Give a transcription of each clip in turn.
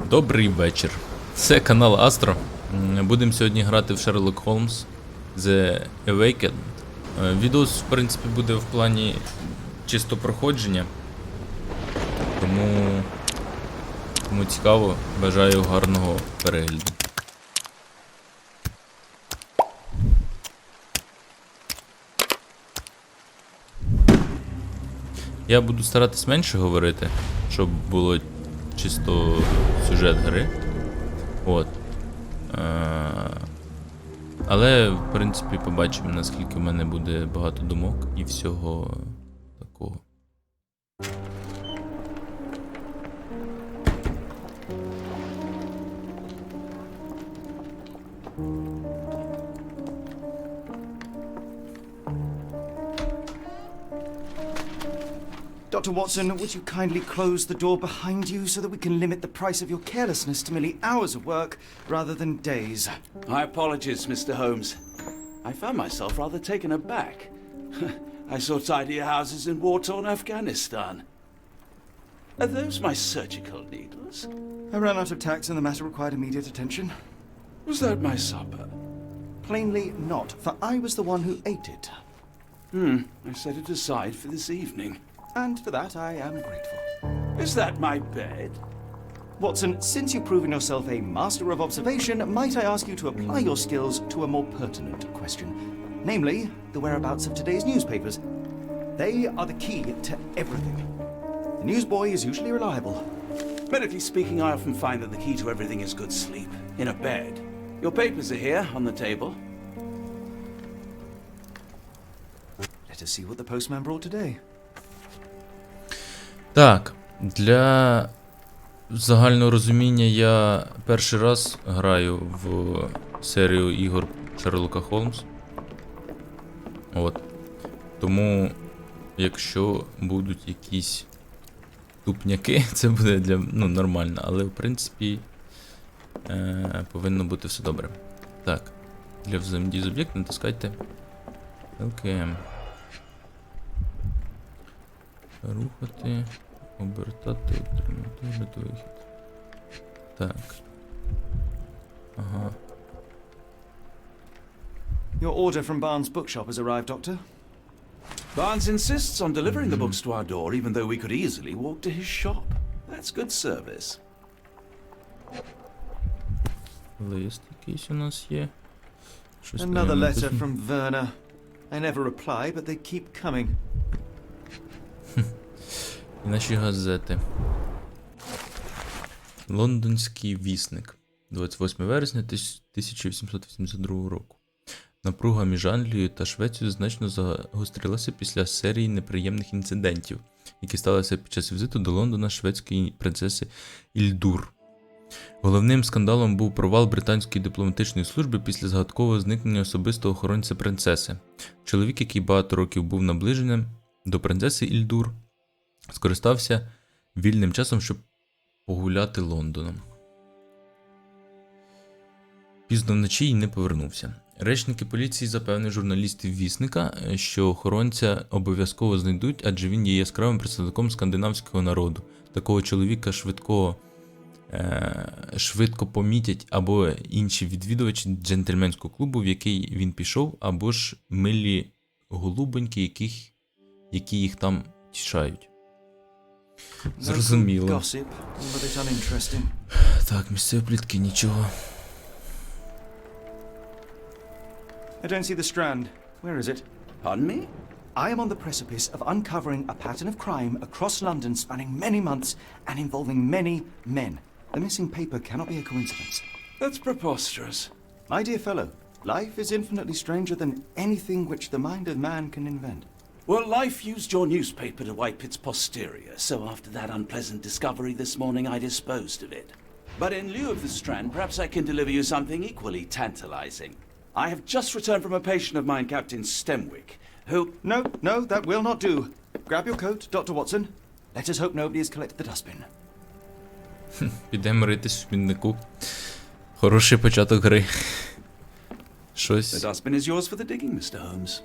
Добрий вечір. Це канал Астро. Будемо сьогодні грати в Sherlock Holmes The Awakened. Відос, в принципі, буде в плані чисто проходження. Тому цікаво, бажаю гарного перегляду. Я буду старатись менше говорити, щоб було чисто сюжет гри. От. Але, в принципі, побачимо, наскільки в мене буде багато думок і всього такого. Dr. Watson, would you kindly close the door behind you so that we can limit the price of your carelessness to merely hours of work rather than days? My apologies, Mr. Holmes. I found myself rather taken aback. I saw tidier houses in war-torn Afghanistan. Are those my surgical needles? I ran out of tacks and the matter required immediate attention. Was that my supper? Plainly not, for I was the one who ate it. I set it aside for this evening. And for that I am grateful. Is that my bed? Watson, since you've proven yourself a master of observation, might I ask you to apply your skills to a more pertinent question? Namely, the whereabouts of today's newspapers. They are the key to everything. The newsboy is usually reliable. Medically speaking, I often find that the key to everything is good sleep. In a bed. Your papers are here, on the table. Let us see what the postman brought today. Так, для загального розуміння я перший раз граю в серію ігор Шерлока Холмс. От. Тому, якщо будуть якісь тупняки, це буде для, нормально, але в принципі повинно бути все добре. Так, для взаємодії з об'єктом натискайте ЛКМ. Рухати, обертати, отримати вихід. Так. Ага. Your order from Barnes' bookshop has arrived, Doctor. Barnes insists on delivering the books to our door, even though we could easily walk to his shop. That's good service. Лист якийсь у нас є. Щось Another там letter написано. from Werner. I never reply, but they keep coming. І наші газети. Лондонський вісник. 28 вересня 1882 року. Напруга між Англією та Швецією значно загострилася після серії неприємних інцидентів, які сталися під час візиту до Лондона шведської принцеси Ільдур. Головним скандалом був провал британської дипломатичної служби після загадкового зникнення особистого охоронця принцеси. Чоловік, який багато років був наближеним до принцеси Ільдур, скористався вільним часом, щоб погуляти Лондоном. Пізно вночі й не повернувся. Речники поліції запевнив журналістів вісника, що охоронця обов'язково знайдуть, адже він є яскравим представником скандинавського народу. Такого чоловіка швидко помітять або інші відвідувачі джентльменського клубу, в який він пішов, або ж милі голубоньки, які їх там тішають. Зрозуміло. Так, місцеві плітки, нічого. I don't see the Strand. Where is it? Pardon me? I am on the precipice of uncovering a pattern of crime across London spanning many months and involving many men. The missing paper cannot be a coincidence. That's preposterous. My dear fellow, life is infinitely stranger than anything which the mind of man can invent. Well, life used your newspaper to wipe its posterior, so after that unpleasant discovery this morning, I disposed of it. But in lieu of the Strand, perhaps I can deliver you something equally tantalizing. I have just returned from a patient of mine, Captain Stemwick, who... No, that will not do. Grab your coat, Dr. Watson. Let us hope nobody has collected the dustbin. Підемо ритись в смітнику. Хороший початок гри. Щось. The dustbin is yours for the digging, Mr. Holmes.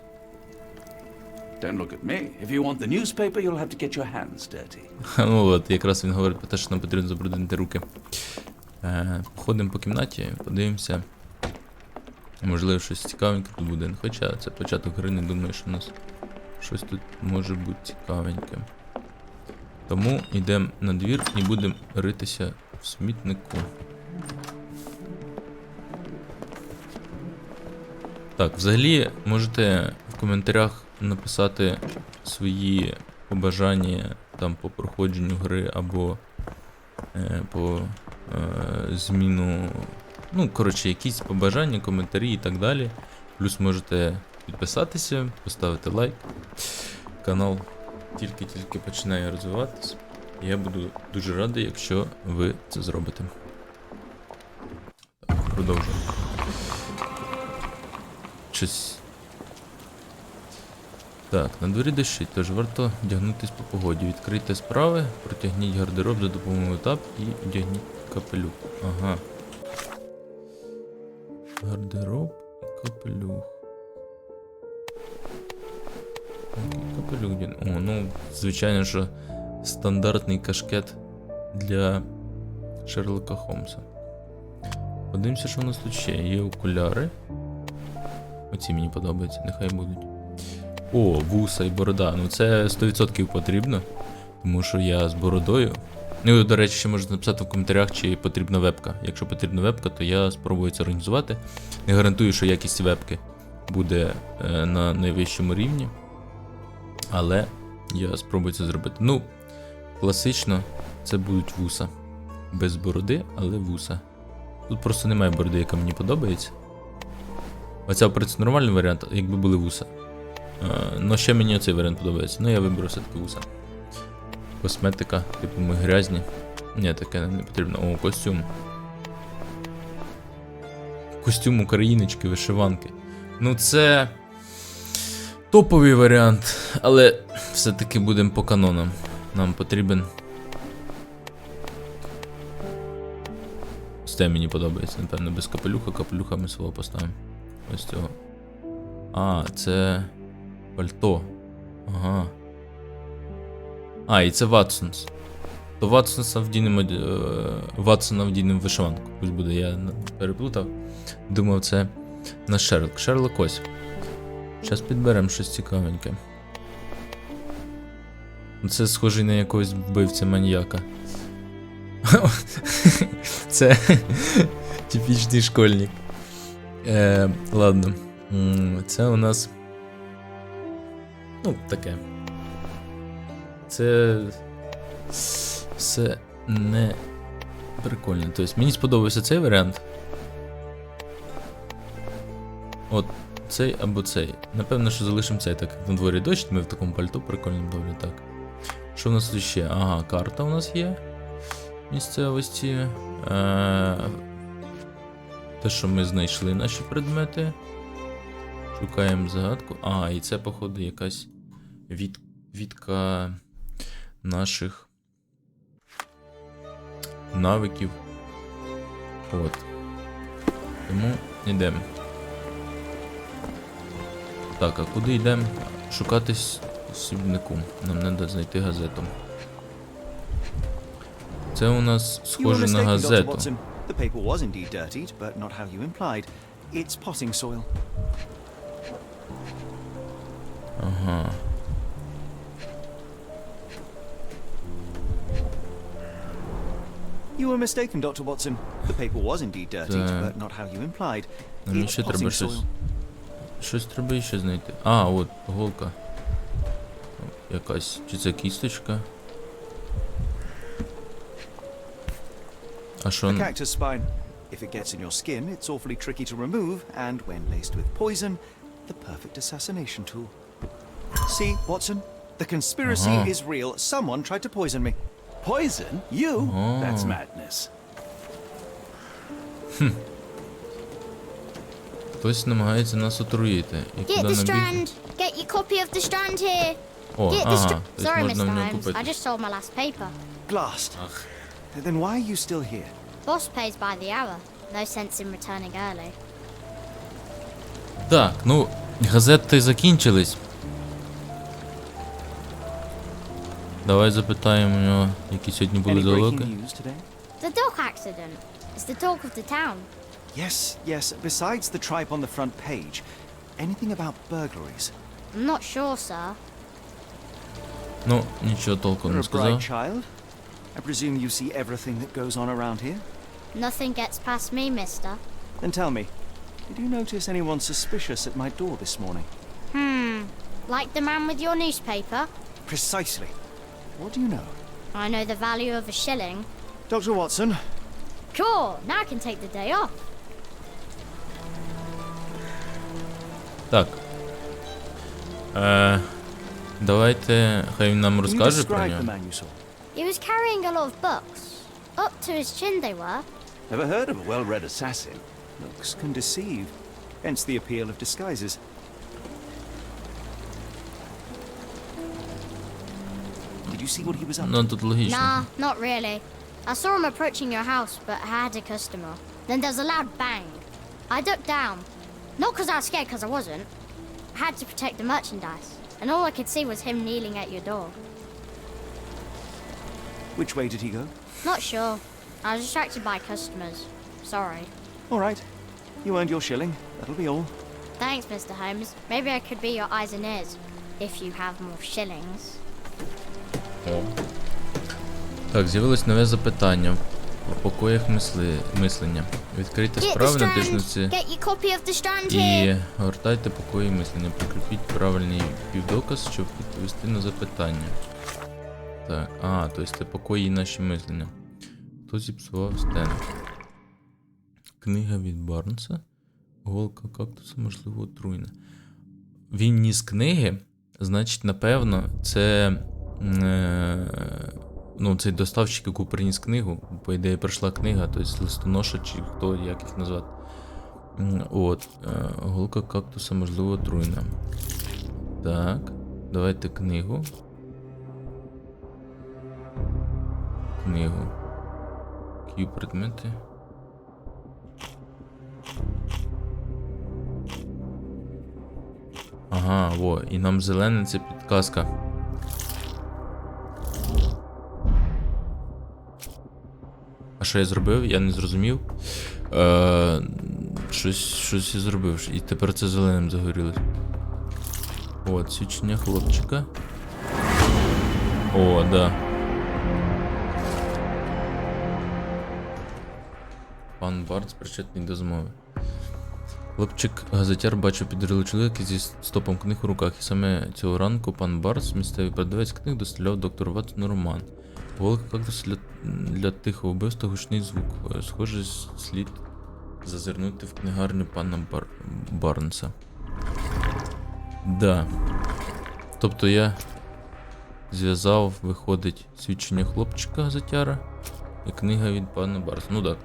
Don't look at me. If you want the newspaper, you'll have to get your hands dirty. Ну от, якраз він говорить про те, що нам потрібно забруднити руки. Походимо по кімнаті, подивимося. Можливо, щось цікавеньке тут буде. Хоча це початок гри, не думаю, що у нас щось тут може бути цікавеньке. Тому йдемо на двір і будемо ритися в смітнику. Так, взагалі, можете в коментарях написати свої побажання там по проходженню гри або по зміну. Ну, коротше, якісь побажання, коментарі і так далі. Плюс можете підписатися, поставити лайк. Канал тільки-тільки починає розвиватися. Я буду дуже радий, якщо ви це зробите. Так, продовжуємо. Щось. Так, на дворі дощить, тож варто вдягнутись по погоді. Відкрийте справи, протягніть гардероб за допомогою таб і вдягніть капелюх. Ага. Гардероб і капелюх. Капелюх. О, ну, звичайно, що стандартний кашкет для Шерлока Холмса. Подивимося, що в нас тут ще. Є окуляри. Оці мені подобаються, нехай будуть. О, вуса і борода. Ну це 100% потрібно. Тому що я з бородою. Ну, до речі, ще можете написати в коментарях, чи потрібна вебка. Якщо потрібна вебка, то я спробую це організувати. Не гарантую, що якість вебки буде на найвищому рівні. Але я спробую це зробити. Ну, класично це будуть вуса. Без бороди, але вуса. Тут просто немає бороди, яка мені подобається. Оця, в принципі, нормальний варіант, якби були вуса. Но ще мені оцей варіант подобається. Ну, я виберу все-таки вуса. Косметика, типу ми грязні. Ні, таке не потрібно. О, костюм. Костюм україночки, вишиванки. Ну це топовий варіант, але все-таки будемо по канонам. Нам потрібен. Це мені подобається, напевно, без капелюха. Капелюха ми свого поставимо. Ось цього. А, це пальто. Ага. А, і це Ватсонс. То Ватсона вдінемо вишиванку. Пусть буде, я переплутав. Думав, це наш Шерлок. Шерлок ось. Зараз підберемо щось цікавеньке. Це схожий на якогось вбивця маніяка. Це типічний школьник. Ладно. Це у нас. Ну, таке. Це все не прикольно. Тобто мені сподобався цей варіант. От цей або цей. Напевно, що залишимо цей, так як на дворі дощ, ми в такому пальто прикольно добре, так. Що в нас тут ще? Ага, карта у нас є. Місцевості. Те, що ми знайшли наші предмети. Шукаємо загадку. Ага, і це, походу, якась відка наших навиків. От. Тому йдемо. Так, а куди йдемо? Шукати сібнику. Нам треба знайти газету. Це у нас схоже на газету. The paper was indeed dirtied, but not how you implied. It's potting soil. Ага. You were mistaken, Dr. Watson. The paper was indeed dirtied, but not how you implied. Нам It's ще треба potting щось. soil. Щось треба ще знайти. А, от, голка. Якась. Чи це кісточка? А що? A cactus spine. If it gets in your skin, it's awfully tricky to remove, and when laced with poison, the perfect assassination tool. See, Watson? The conspiracy is real. Someone tried to poison me. Poison? You? That's madness. Хтось намагається нас отруїти. І Get куди the нам strand. бігти? Get your copy of the strand here. О, Get the ага. strand. Тобто Sorry, можна в Mr. нього Holmes. купити. I just sold my last paper. Blast. Then why are you still here? Boss pays by the hour. No sense in returning early. Так, ну, газети закінчились. Давай запитаємо у нього, які сьогодні були Any breaking заголовки. news today? The dog accident. It's the talk of the town. Yes, yes. Besides the tripe on the front page, anything about burglaries? I'm not sure, sir. Ну, нічого толком You're не a bright сказав. child. I presume you see everything that goes on around here? Nothing gets past me, mister. Then tell me, did you notice anyone suspicious at my door this morning? Like the man with your newspaper? Precisely. What do you know? I know the value of a shilling. Dr. Watson, Cool, now I can take the day off. Так. Давайте, хай він нам can you розкаже про describe the нього. man you saw? He was carrying a lot of books. Up to his chin they were. Ever heard of a well-read assassin? Looks can deceive, hence the appeal of disguises. Did you see what he was up to? Ну, тут логічно. Nah, not really. I saw him approaching your house, but I had a customer. Then there was a loud bang. I ducked down. Not because I was scared, because I wasn't. I had to protect the merchandise. And all I could see was him kneeling at your door. Which way did he go? Not sure. I was distracted by customers. Sorry. All right. You earned your shilling. That'll be all. Thanks, Mr. Holmes. Maybe I could be your eyes and ears. If you have more shillings. Так, з'явилось нове запитання в покоях мислення. Відкрийте Get the справи на strand. тижниці Get your copy of the strand і here. гортайте покої мислення. Прикріпіть правильний півдоказ, щоб відповісти на запитання. Так, тобто це покої наші мислення. Хто зіпсував стену? Книга від Барнса. Голка кактуса, можливо, отруєна. Він ніс книги, значить, напевно, це цей доставщик, який приніс книгу, по ідеї прийшла книга, тобто листоноша чи хто, як їх назвати. Голка кактуса, можливо, отруєна. Так, давайте книгу. Які предмети? Ага, і нам зелене, це підказка. А що я зробив? Я не зрозумів. Щось я зробив. І тепер це зеленим загорілось. Свідчення хлопчика. Да. Пан Барнс причетний до змови. Хлопчик-газетяр бачив підозрілого чоловіка зі стопом книг у руках. І саме цього ранку пан Барнс, місцевий продавець книг, доставляв доктору Ватсону роман. Голка кактус для тихого вбивства гучний звук. Схоже, слід зазирнути в книгарню пана Барнса. Да. Тобто я зв'язав, виходить, свідчення хлопчика-газетяра і книга від пана Барнса. Ну так,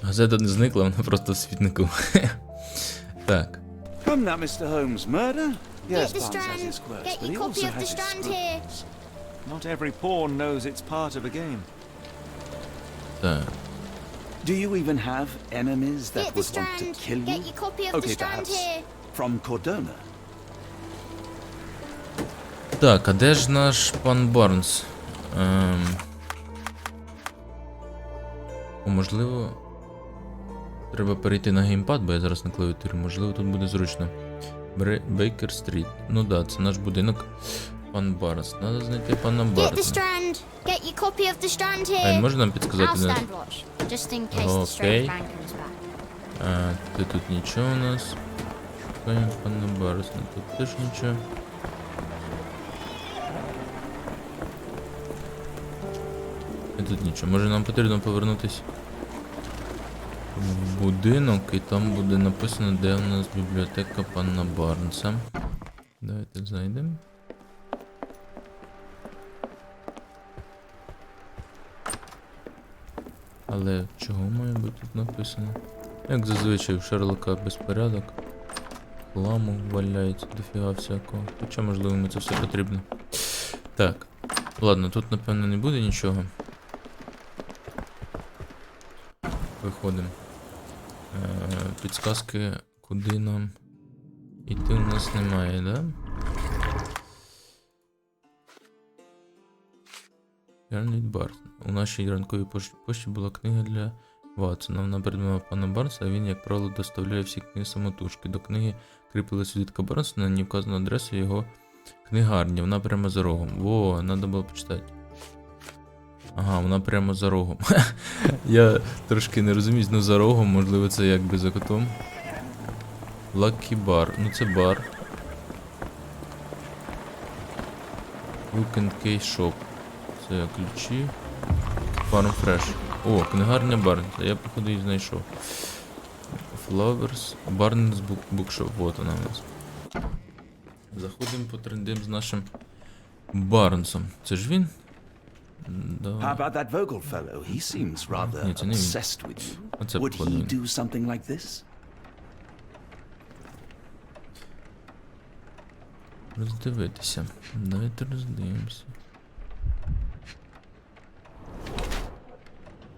Газета не зникла, вона просто в світнику. Так. Come now, Mr. Holmes. Murder? Yes, Get the Barnes has strand. his quirks, Get but he your copy also of the has his strand here. scruples. Not every pawn knows it's part of a game. Так. Do you even have enemies that Get the would want to strand. kill you? Get your copy of the Okay, strand perhaps here. from Cordona. Так, а де ж наш пан Барнс? Можливо, треба перейти на геймпад, бо я зараз на клавіатурі. Можливо, тут буде зручно. Бейкер Стріт. Ну да, це наш будинок. Пан Барнс. Треба знайти пана Get the Барнса. strand. Get your copy of the strand А він here. може нам I'll підказати? stand watch, just in case the Okay. strange man comes back. Тут нічого у нас. Шукаємо пана Барнса. Тут теж нічого. І тут нічого. Може нам потрібно повернутися в будинок, і там буде написано, де у нас бібліотека пана Барнса. Давайте зайдемо. Але чого має бути тут написано? Як зазвичай в Шерлока безпорядок. Хламу валяється, дофіга всякого. Хоча, можливо, йому це все потрібно. Так. Ладно, тут, напевно, не буде нічого. Виходимо. Підсказки, куди нам іти у нас нас немає, да? Реальний Барс. У нашій ранковій пошті була книга для Ватсона. Вона передала пана Барнса, а він, як правило, доставляє всі книги самотужки. До книги кріпилась візитка Барнса, на ній вказано адресу його книгарні. Вона прямо за рогом. Во, треба було почитати. Ага, вона прямо за рогом. Я трошки не розумію, ну за рогом, можливо, це якби за котом. Lucky Bar. Ну це бар. Look and Key Shop. Це ключі. Farm Fresh. О, книгарня Барнса. Я, походу, її знайшов. Flowers. Barnes Bookshop. Вот вона у нас. Заходимо по трендам з нашим Барнсом. Це ж він? Да. How about that Vogel fellow? He seems rather Ні, це не він. obsessed with you. Оце, Would походу, he він. do something like this? Роздивитися. Давайте роздивимося.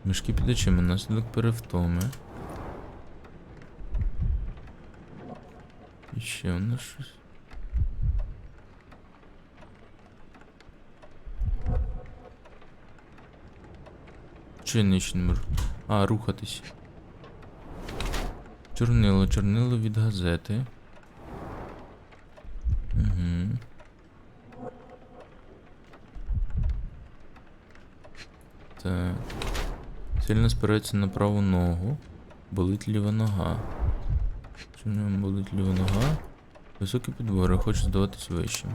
Мішки під очима, наслідок перевтоми. І ще у нас щось. Чи я нічого не можу? А, рухатись. Чорнило від газети. Угу. Так. Сильно спирається на праву ногу. Болить ліва нога. Чи в ньому болить ліва нога? Високі підбори, хоче здаватись вищим.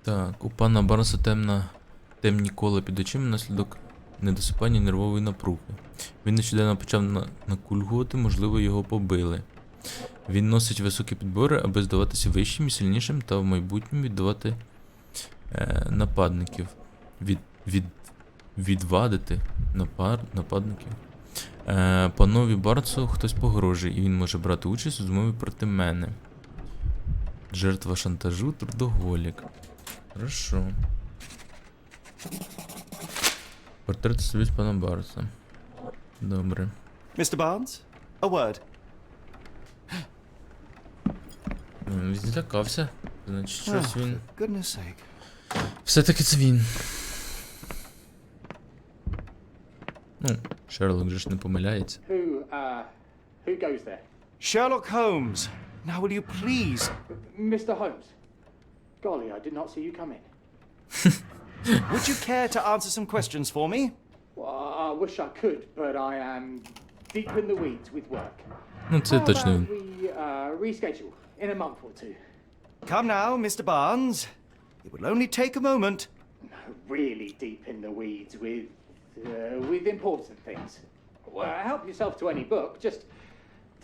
Так, у пана Барнса темні кола під очима наслідок недосипання нервової напруги. Він нещодавно почав накульгувати, можливо, його побили. Він носить високі підбори, аби здаватися вищим і сильнішим та в майбутньому віддавати нападників. Відвадити нападників. Панові Барнсу хтось погрожує, і він може брати участь у змові проти мене. Жертва шантажу, трудоголік. Хорошо. Портрет совість пана Барнса. Добре. Mr. Barnes, a word. Він злякався. Значить, щось він... For goodness sake. Все-таки це він. Ну, Шерлок же ж не помиляється. Who goes there? Sherlock Holmes. Now will you please... Mr. Holmes. Golly, I did not see you come in. Would you care to answer some questions for me? Well, I wish I could, but I am deep in the weeds with work. Ну, це How точно about він. we reschedule in a month or two? Come now, Mr. Barnes. It will only take a moment. Really deep in the weeds with important things. Well, help yourself to any book. Just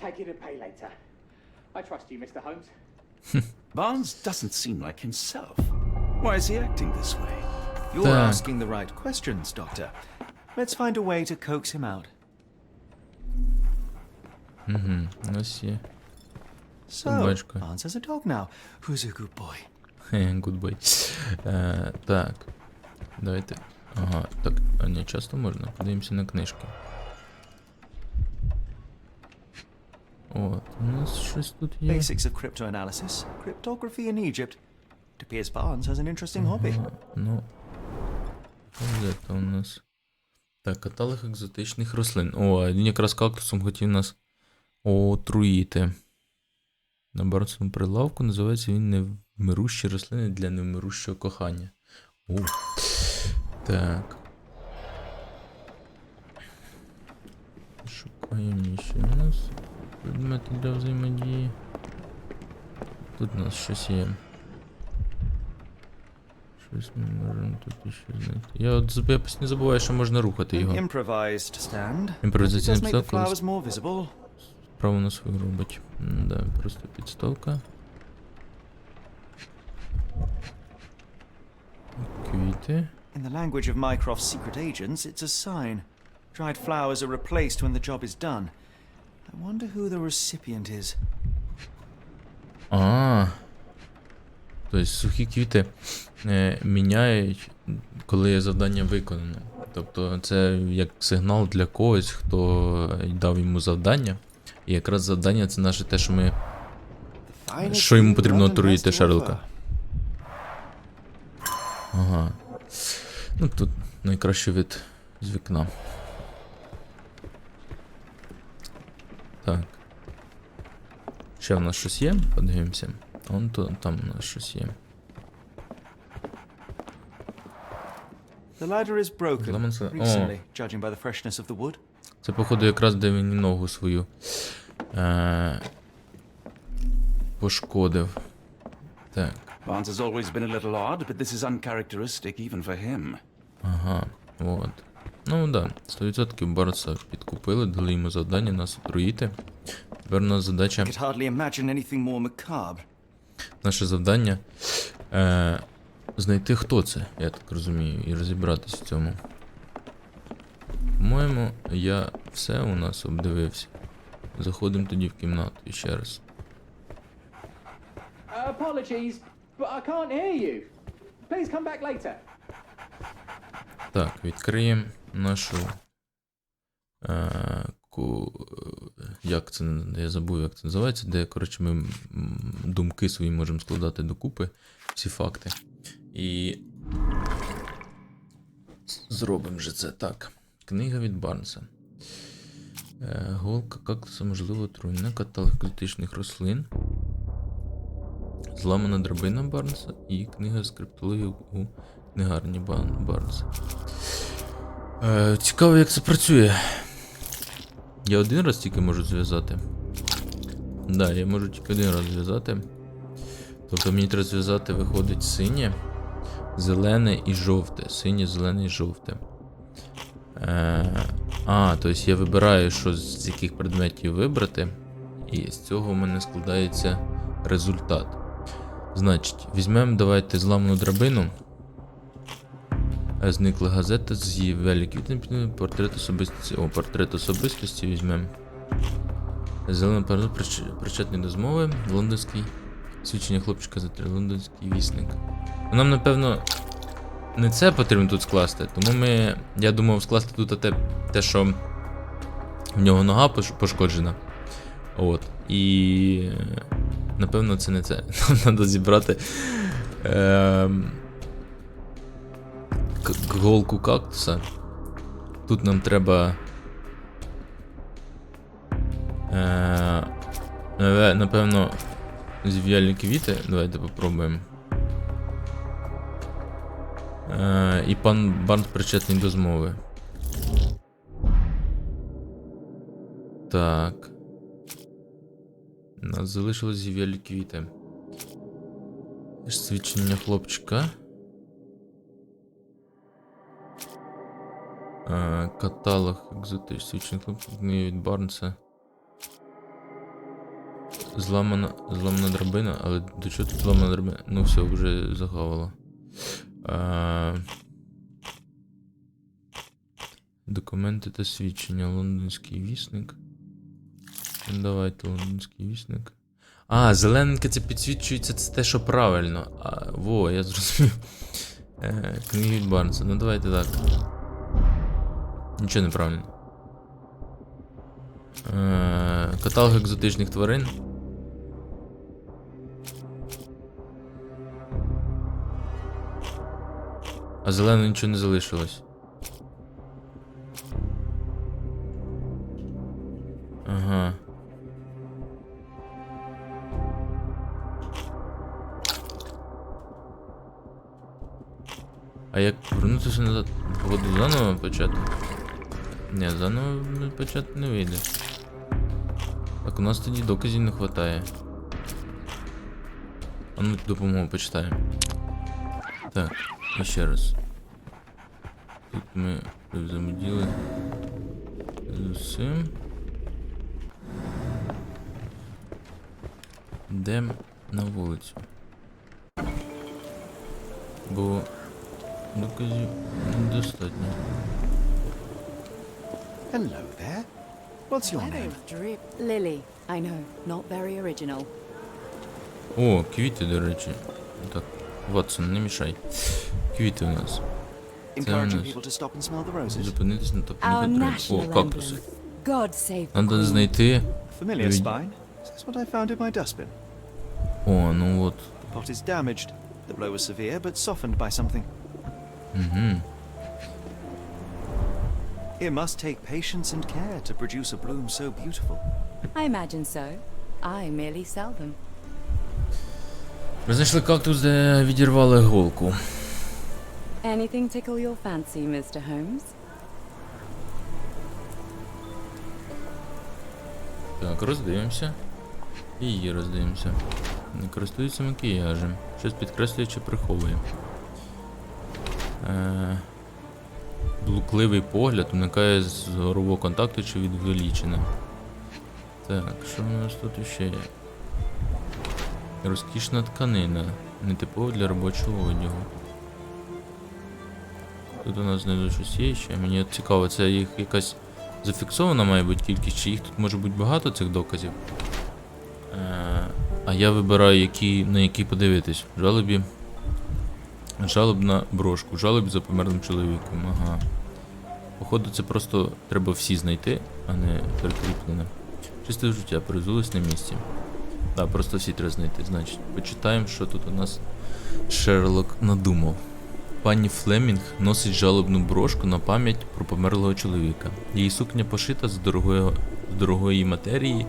take it and pay later. I trust you, Mr. Holmes. Barnes doesn't seem like himself. Why is he acting this way? You're Так. asking the right questions, Doctor. Let's find a way to coax him out. Ось є. So, Собачка. Barnes has a dog now. Who's a good boy? Гудбой. Так. Давайте. Ага, так, а не часто можна. Подивимося на книжки. От, у нас щось тут є. Basics of cryptoanalysis. Cryptography in Egypt. It appears Barnes has an interesting hobby. Ага, ну. Газета у нас. Так, каталог екзотичних рослин. О, а він якраз кактусом хотів нас отруїти. На барнсовому прилавку називається він невмирущі рослини для невмирущого кохання. О. Так. Шукаємо ще у нас предмети для взаємодії. Тут у нас щось є. Щось ми можемо тут ще знайти. Я постійно забуваю, що можна рухати його. Improvised stand. It Імпровізаційна does make the підставка flowers more visible. справу на свою робить. Да, просто підставка. Квіти. In the language of Mycroft's secret agents, it's a sign. Dried flowers are replaced when the job is done. I wonder who the recipient is. Тобто сухі квіти міняють, коли є завдання виконано. Тобто це як сигнал для когось, хто дав йому завдання. І якраз завдання це наше те, що ми Що йому потрібно отруїти Шерлока? Ага. Ну тут найкращий вид з вікна. Так. Ще в нас щось є? Подивимося. Вон там у нас щось є. The ladder is broken Зламався. recently, judging by the freshness of the wood. Це, походу, якраз де він і ногу свою пошкодив. Так. Barnes has always been a little odd, but this is uncharacteristic even for him. Ага, от. Ну да, 100% Барнса підкупили, дали йому завдання нас отруїти. Тепер у нас задача... I could hardly imagine anything more macabre. Наше завдання знайти, хто це, я так розумію, і розібратись в цьому. По-моєму, я все у нас обдивився. Заходимо тоді в кімнату ще раз. Apologies, but I can't hear you. Please come back later. Так, відкриємо нашу... як це, я забув, як це називається, де, коротше, ми думки свої можемо складати докупи, всі факти. І зробимо же це так. Книга від Барнса. Голка кактуса, можливо, отруєння, каталог екзотичних рослин. Зламана драбина Барнса і книга з криптології у книгарні Барнса. Цікаво, як це працює. Я один раз тільки можу зв'язати. Да, я можу тільки один раз зв'язати. Тобто мені треба зв'язати, виходить, синє, зелене і жовте. Синє, зелене і жовте. Тобто я вибираю, що з яких предметів вибрати. І з цього в мене складається результат. Значить, візьмемо, давайте, зламану драбину. Зникла газета з її великим портрет особистості. Портрет особистості візьмемо. Зелена парадокс причетний до змови. Лондонський свідчення хлопчика за лондонський вісник. Нам, напевно, не це потрібно тут скласти, тому я думав скласти тут те, що в нього нога пошкоджена. От. І напевно це не це. Нам треба зібрати голку кактуса. Тут нам треба напевно зів'ялі квіти. Давайте попробуємо. І пан Барнс причетний до змови. Так. У нас залишилось зів'ялі квіти. Свідчення хлопчика. Каталог екзотичних свідчень хлопчика від Барнса. Зламана драбина, але до чого тут зламана драбина? Ну все, вже загавало. Документи та свідчення. Лондонський вісник. Давайте лондонський вісник. Зелененьке це підсвічується, це те, що правильно. Я зрозумів. Книги від Барнса. Ну давайте так. Нічого неправильно. Каталог екзотичних тварин. А зеленого нічого не залишилось. Ага. А як повернутися назад? Походу заново почати? Ні, заново почати не вийде. Так, у нас тоді доказів не вистачає. А ну допомогу почитаємо. Так, і ще раз. Тут ми взаємоділи з усім. Йдемо на вулицю. Бо доказів недостатньо. Hello there. What's your name? Lily. I know, not very original. О, квіти, до речі. Так, Ватсон, не мішай. Квіти у нас. Encouraging people to stop and smell the roses. Зупинитись на Our топ-нігативі. national О, кактуси. emblem. God save the Надо Queen. знайти... Familiar spine. Is this what I found in my dustbin? О, ну от. The pot is damaged. The blow was severe, but softened by something. Угу. It must take patience and care to produce a bloom so beautiful. I imagine so. I merely sell them. Ми знайшли кактус, де відірвали голку. Anything tickle your fancy, Mr. Holmes? Так, роздивимося. І її роздивимося. Не користується макіяжем. Щось підкреслює чи приховує. Блукливий погляд уникає зорового контакту чи відвеличена. Так, що у нас тут ще є? Розкішна тканина. Нетипова для робочого одягу. Тут у нас знизу щось є ще. Мені цікаво, це їх якась зафіксована має бути кількість, чи їх тут може бути багато цих доказів. А я вибираю, на які подивитись. Жалобна брошку. Жалоб за померлим чоловіком. Ага. Походу це просто треба всі знайти, а не прикріплене. Чисте життя, перезулись на місці. Так, просто всі треба знайти. Значить, почитаємо, що тут у нас Шерлок надумав. Пані Флемінг носить жалобну брошку на пам'ять про померлого чоловіка. Її сукня пошита з дорогої матерії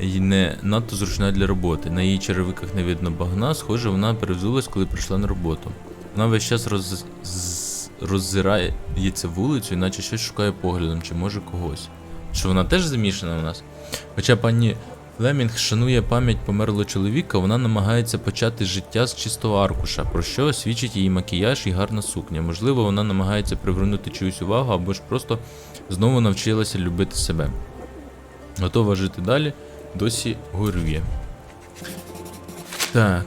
і не надто зручна для роботи. На її черевиках не видно багна, схоже, вона перевзулась, коли прийшла на роботу. Вона весь час роззирається вулицю, іначе щось шукає поглядом, чи може когось. Що вона теж замішана у нас? Хоча пані Флемінг шанує пам'ять померлого чоловіка, вона намагається почати життя з чистого аркуша, про що свідчить її макіяж і гарна сукня. Можливо, вона намагається привернути чиюсь увагу, або ж просто знову навчилася любити себе. Готова жити далі, досі горює. Так,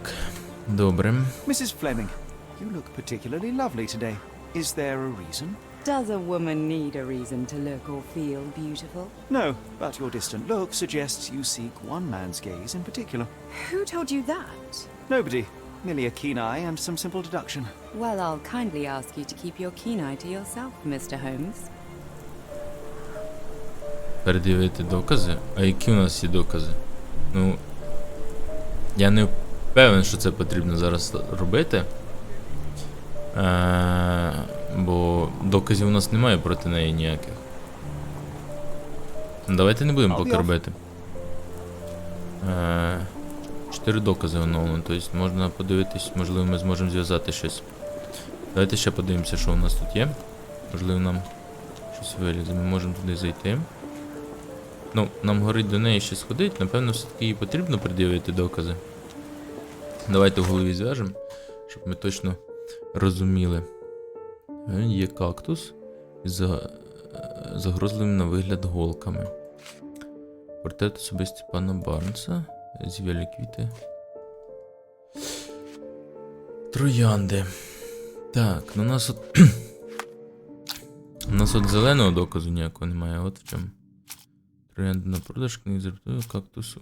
добре. Mrs. Fleming, you look particularly lovely today. Is there a reason? Does a woman need a reason to look or feel beautiful? No, but your distant look suggests you seek one man's gaze in particular. Who told you that? Nobody. Merely a keen eye and some simple deduction. Well, I'll kindly ask you to keep your keen eye to yourself, Mr. Holmes. Передивити докази? А які у нас є докази? Ну, я не впевнений, що це потрібно зараз робити. Бо доказів у нас немає проти неї ніяких. Давайте не будемо поки робити. 4 докази оновлено, тобто можна подивитись, можливо ми зможемо зв'язати щось. Давайте ще подивимося, що у нас тут є. Можливо нам щось вилізе, ми можемо туди зайти. Ну, нам горить до неї ще сходити, напевно все-таки їй потрібно пред'явити докази. Давайте в голові зв'яжемо, щоб ми точно розуміли. Є кактус із загрозливим на вигляд голками. Портрет особисті пана Барнса. Зів'ялі квіти. Троянди. Так, ну у нас от... у нас от зеленого доказу ніякого немає, от в чому. Троянди на продаж, книги зартую, кактусу.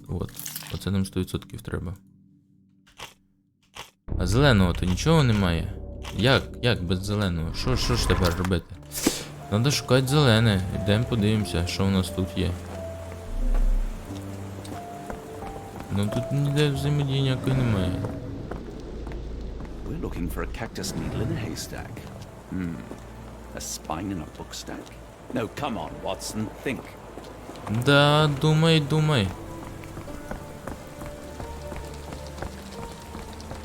От. Оце нам 100% треба. А зеленого то нічого немає. Як без зеленого? Що ж тепер робити? Надо шукати зелене. Йдемо подивимося, що у нас тут є. Ну тут ніде взаємодії ніякої немає. We're looking for a cactus needle in a haystack. A spine in a book stack. No, come on, Watson, think. Да, думай.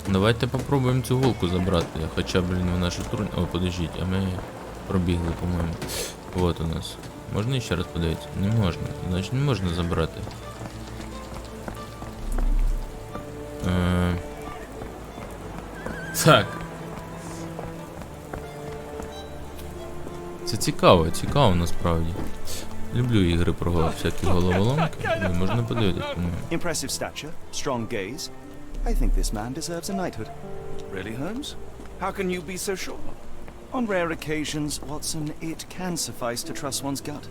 Давайте попробуємо цю голку забрати. Хоча, вона ж отруйна. О, подождіть, а ми пробігли, по-моєму. Вот у нас. Можна ще раз подивитися? Не можна. Значить не можна забрати. Так. Це цікаво насправді. Люблю ігри про всякі головоломки. Можна подивитися, по-моєму. Impressive stature, strong gaze. I think this man deserves a knighthood. Really, Holmes? How can you be so sure? On rare occasions, Watson, it can suffice to trust one's gut.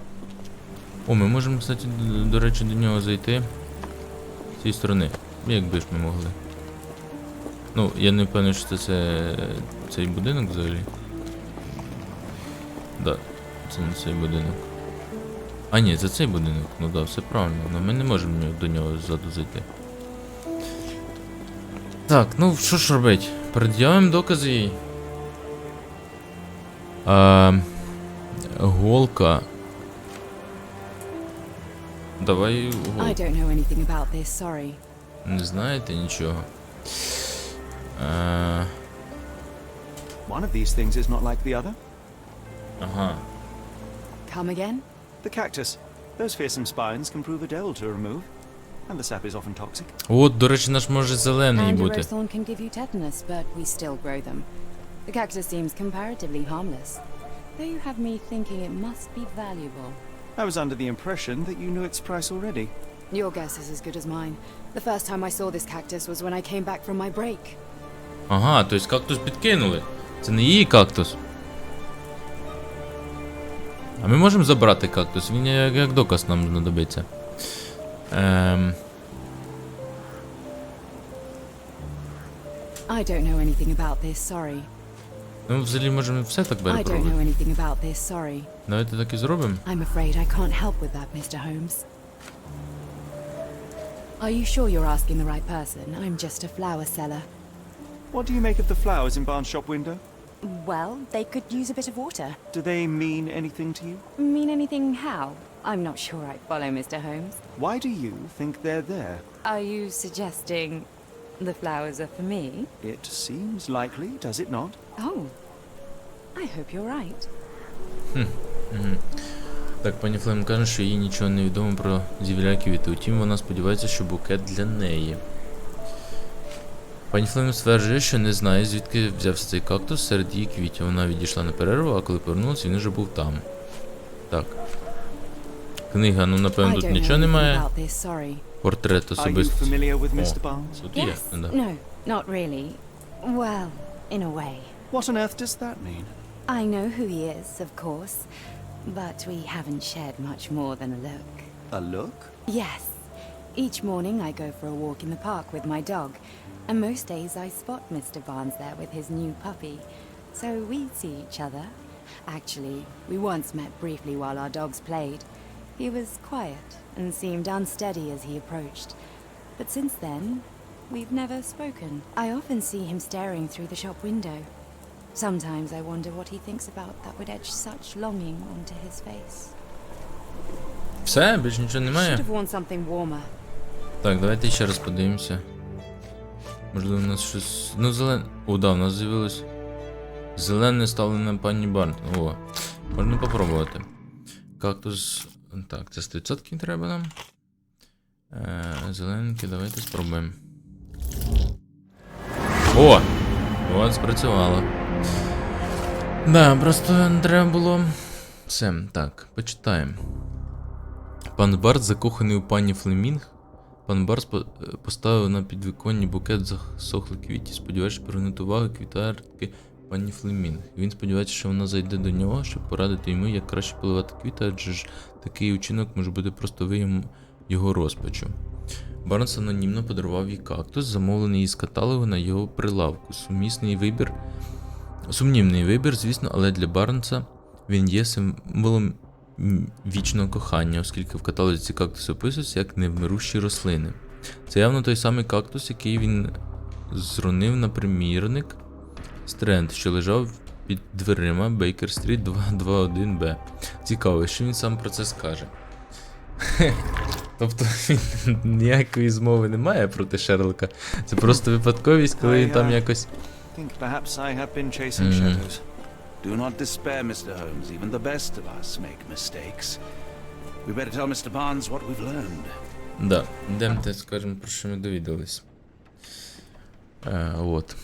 О, ми можемо, кстати, до речі, до нього зайти з цієї сторони. Якби ж ми могли. Ну, я не впевнений, що це цей будинок взагалі. Да, це не цей будинок. А ні, це цей будинок. Ну да, все правильно. Но ми не можемо до нього ззаду зайти. Так, ну що ж робить? Пред'явимо докази їй. Голка. Давай I голку. don't know anything about this, sorry. Не знаєте нічого. One of these things is not like the other. Ага. Come again? The cactus. Those fearsome spines can prove a devil to remove, and the sap is often toxic. От, до речі, наш може зелений And a бути. rose thorn can give you tetanus, but we still grow them. The cactus seems comparatively harmless, though you have me thinking it must be valuable. I was under the impression that you knew its price already. Your guess is as good as mine. The first time I saw this cactus was when I came back from my break. Ага, тобто кактус підкинули. Це не її кактус. А ми можемо забрати кактус? Він як доказ нам знадобиться. I don't know anything about this, sorry. Ну, взагалі можемо все так I don't know перепробувати. anything about this, sorry. Давайте так і зробимо. I'm afraid I can't help with that, Mr. Holmes. Are you sure you're asking the right person? I'm just a flower seller. What do you make of the flowers in Barnes' shop window? Well, they could use a bit of water. Do they mean anything to you? Mean anything how? I'm not sure I follow, Mr. Holmes. Why do you think they're there? Are you suggesting the flowers are for me? It seems likely, does it not? Oh, I hope you're right. Так, пані Флем каже, що їй нічого не відомо про зів'яля квіти. Утім, вона сподівається, що букет для неї. Пані Флем стверджує, що не знає, звідки взявся цей кактус серед її квітів. Вона відійшла на перерву, а коли повернулася, він вже був там. Так. Книга, ну напевно, I тут don't know нічого anything немає. about this, sorry. Портрет Are you особисто. familiar with Mr. О, Barnes? тут є. Yes. Да. No, not really. Well, in a way. What on earth does that mean? I know who he is, of course, but we haven't shared much more than a look. A look? Yes. Each morning I go for a walk in the park with my dog, and most days I spot Mr. Barnes there with his new puppy, so we see each other. Actually, we once met briefly while our dogs played. He was quiet and seemed unsteady as he approached, but since then, we've never spoken. I often see him staring through the shop window. Sometimes I wonder what he thinks about that would etch such longing onto his face. Все? Більш нічого немає? Should have worn something warmer. Так, давайте ще раз подивимося. Можливо, у нас щось... Ну, зелене... О, да, у нас з'явилось... Зелене ставлене пані Барн. О, можна попробувати. Кактус... Так, це 100% треба нам. Зелененький, давайте спробуємо. О! От, спрацювало. Да, просто не треба було... Все, так, почитаємо. Пан Барт закоханий у пані Флемінг. Пан Барс поставив на підвіконні букет засохлих квітів, сподіваючись привернути увагу квітарки пані Флемінг. Він сподівається, що вона зайде до нього, щоб порадити йому, як краще поливати квіти, адже ж такий учинок може бути просто виявом його розпачу. Барнс анонімно подарував їй кактус, замовлений із каталогу на його прилавку. Сумнівний вибір, звісно, але для Барнса він є символом вічного кохання, оскільки в каталозі ці кактуси описуються як невмирущі рослини. Це явно той самий кактус, який він зронив на примірник Стренд, що лежав під дверима Бейкер-стріт 221Б. Цікаво, що він сам про це скаже. Тобто він ніякої змови не має проти Шерлока. Це просто випадковість, коли він там якось... Think perhaps I have been chasing shadows. Do not despair, Mr. Holmes. Even the best of us make mistakes. We better tell Mr. Barnes what we've learned. Да, йдемте, скажемо, про що ми довідались. От.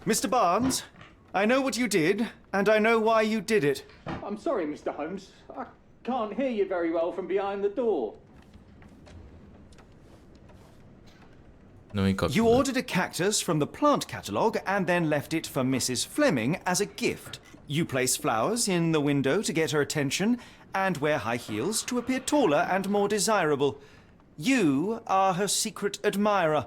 Mr. Barnes, I know what you did, and I know why you did it. I'm sorry, Mr. Holmes. I can't hear you very well from behind the door. Ну і кактус. You ordered a cactus from the plant catalogue and then left it for Mrs. Fleming as a gift. You place flowers in the window to get her attention and wear high heels to appear taller and more desirable. You are her secret admirer.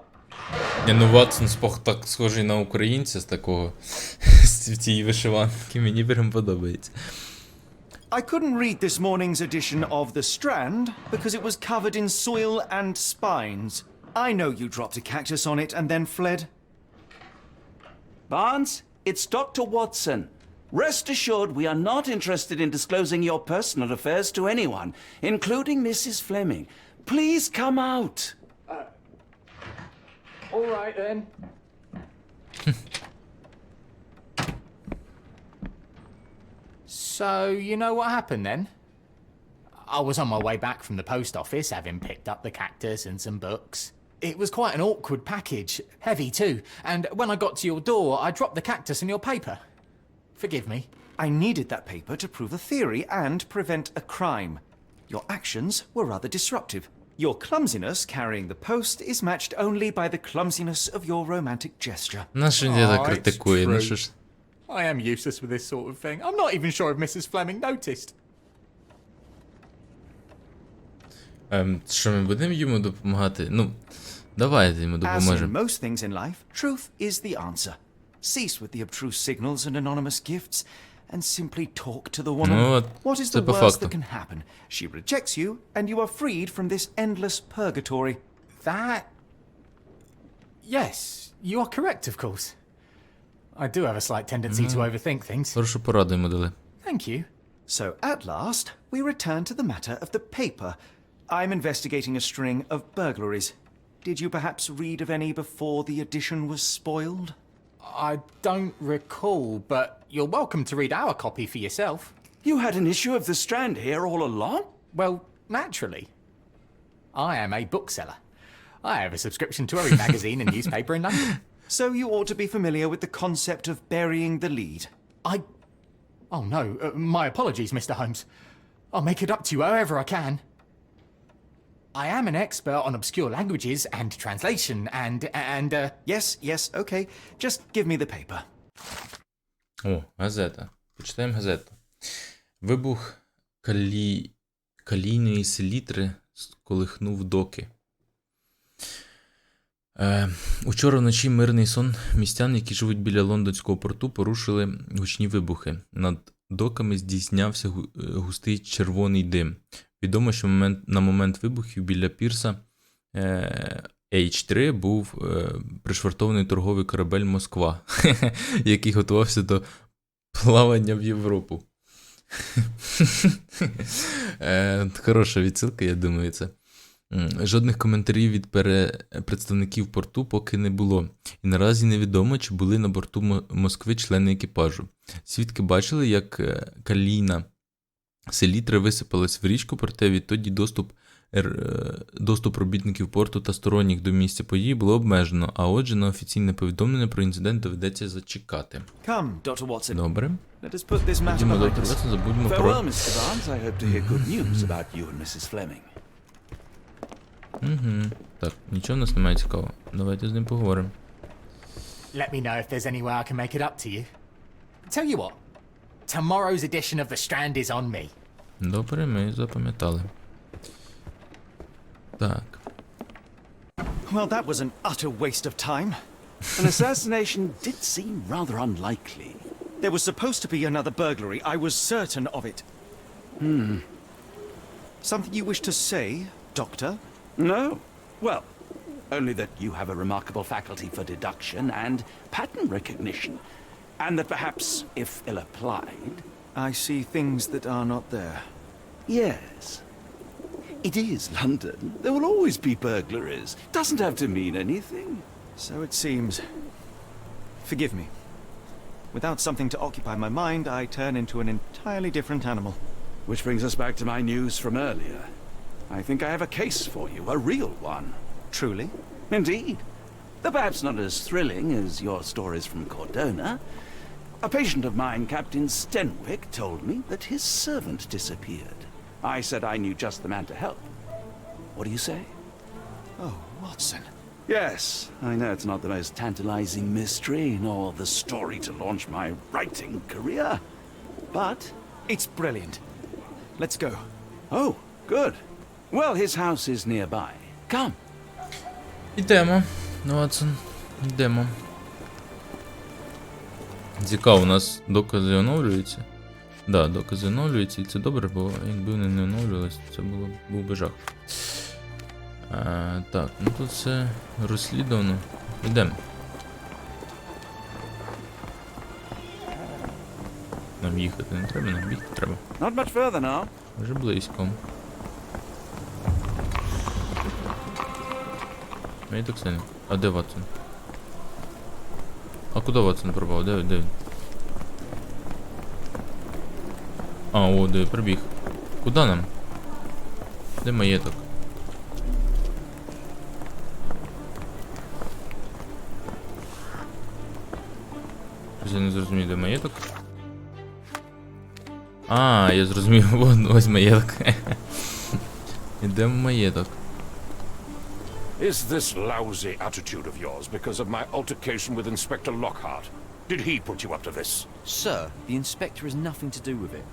Ну, Ватсон так схожий на українця з такого, з цієї вишиванки, мені прям подобається. I couldn't read this morning's edition of The Strand because it was covered in soil and spines. I know you dropped a cactus on it and then fled. Barnes, it's Dr. Watson. Rest assured we are not interested in disclosing your personal affairs to anyone, including Mrs. Fleming. Please come out. All right then. So, you know what happened then? I was on my way back from the post office, having picked up the cactus and some books. It was quite an awkward package, heavy too, and when I got to your door, I dropped the cactus and your paper. Forgive me. I needed that paper to prove a theory and prevent a crime. Your actions were rather disruptive. Your clumsiness carrying the post is matched only by the clumsiness of your romantic gesture. На що я так it's критикую, ну true. що ж. I am useless with this sort of thing. I'm not even sure if Mrs. Fleming noticed. Що ми будемо йому допомагати? Ну, давайте йому As in допоможемо. most things in life, truth is the answer. Cease with the obtruse signals and anonymous gifts, and simply talk to the woman. Ну, от, What is це the по worst факту. that can happen? She rejects you, and you are freed from this endless purgatory. That... Yes, you are correct, of course. I do have a slight tendency to overthink things. Хорошу пораду йому дали. Thank you. So at last, we return to the matter of the paper. I'm investigating a string of burglaries. Did you perhaps read of any before the edition was spoiled? I don't recall, but you're welcome to read our copy for yourself. You had an issue of The Strand here all along? Well, naturally. I am a bookseller. I have a subscription to every magazine and newspaper in London. So you ought to be familiar with the concept of burying the lead. Oh no, my apologies, Mr. Holmes. I'll make it up to you however I can. I am an expert on obscure languages and translation and Yes, okay. Just give me the paper. О, газета. Почитаємо газету. Вибух калійної селітри сколихнув доки. Учора вночі мирний сон містян, які живуть біля лондонського порту, порушили гучні вибухи. Над доками здійснявся густий червоний дим. Відомо, що на момент вибухів біля пірса H3 був пришвартований торговий корабель «Москва», який готувався до плавання в Європу. Хороша відсилка, я думаю, це. Жодних коментарів від представників порту поки не було. І наразі невідомо, чи були на борту Москви члени екіпажу. Свідки бачили, як калійна селітра висипалась в річку, проте відтоді доступ робітників порту та сторонніх до місця події було обмежено, а отже на офіційне повідомлення про інцидент доведеться зачекати. Come, Dr. Watson. Добре. Let us put this matter Ходімо, behind доктор us. Ватсон, забудьмо Farewell, про... Mr. Barnes. I hope to hear good news about you and Mrs. Fleming. Так, нічого в нас немає цікавого. Давайте з ним поговоримо. let me know if there's any way I can make it up to you. Tell you what, tomorrow's edition of The Strand is on me. Добре, ми запам'ятали. Так. Well, that was an utter waste of time. An assassination did seem rather unlikely. There was supposed to be another burglary. I was certain of it. Something you wish to say, Doctor? No? Well, only that you have a remarkable faculty for deduction and pattern recognition, and that perhaps, if ill-applied... I see things that are not there. Yes. It is London. There will always be burglaries. Doesn't have to mean anything. So it seems. Forgive me. Without something to occupy my mind, I turn into an entirely different animal. Which brings us back to my news from earlier. I think I have a case for you, a real one. Truly? Indeed. Though perhaps not as thrilling as your stories from Cordona. A patient of mine, Captain Stenwick, told me that his servant disappeared. I said I knew just the man to help. What do you say? Oh, Watson. Yes, I know it's not the most tantalizing mystery, nor the story to launch my writing career, but... It's brilliant. Let's go. Oh, good. Well, his house is nearby. Come. Ідемо, Ватсон, йдемо. Цікаво, у нас докази оновлюються. Да, докази оновлюються, і це добре, бо якби вони не оновлювалися, це був би жах. Так, ну тут все розслідувано. Йдемо. Нам їхати не треба, нам бігти треба. Not much further now. Вже близько. Мені так сильно. А де Ватсон? А куди Ватсон пропав? Де він? Де прибіг. Куди нам? Де маєток? Я не зрозумів, де маєток. Я зрозумів, ось маєток. Ідемо в маєток. Is this lousy attitude of yours because of my altercation with Inspector Lockhart? Did he put you up to this? Sir, the inspector has nothing to do with it.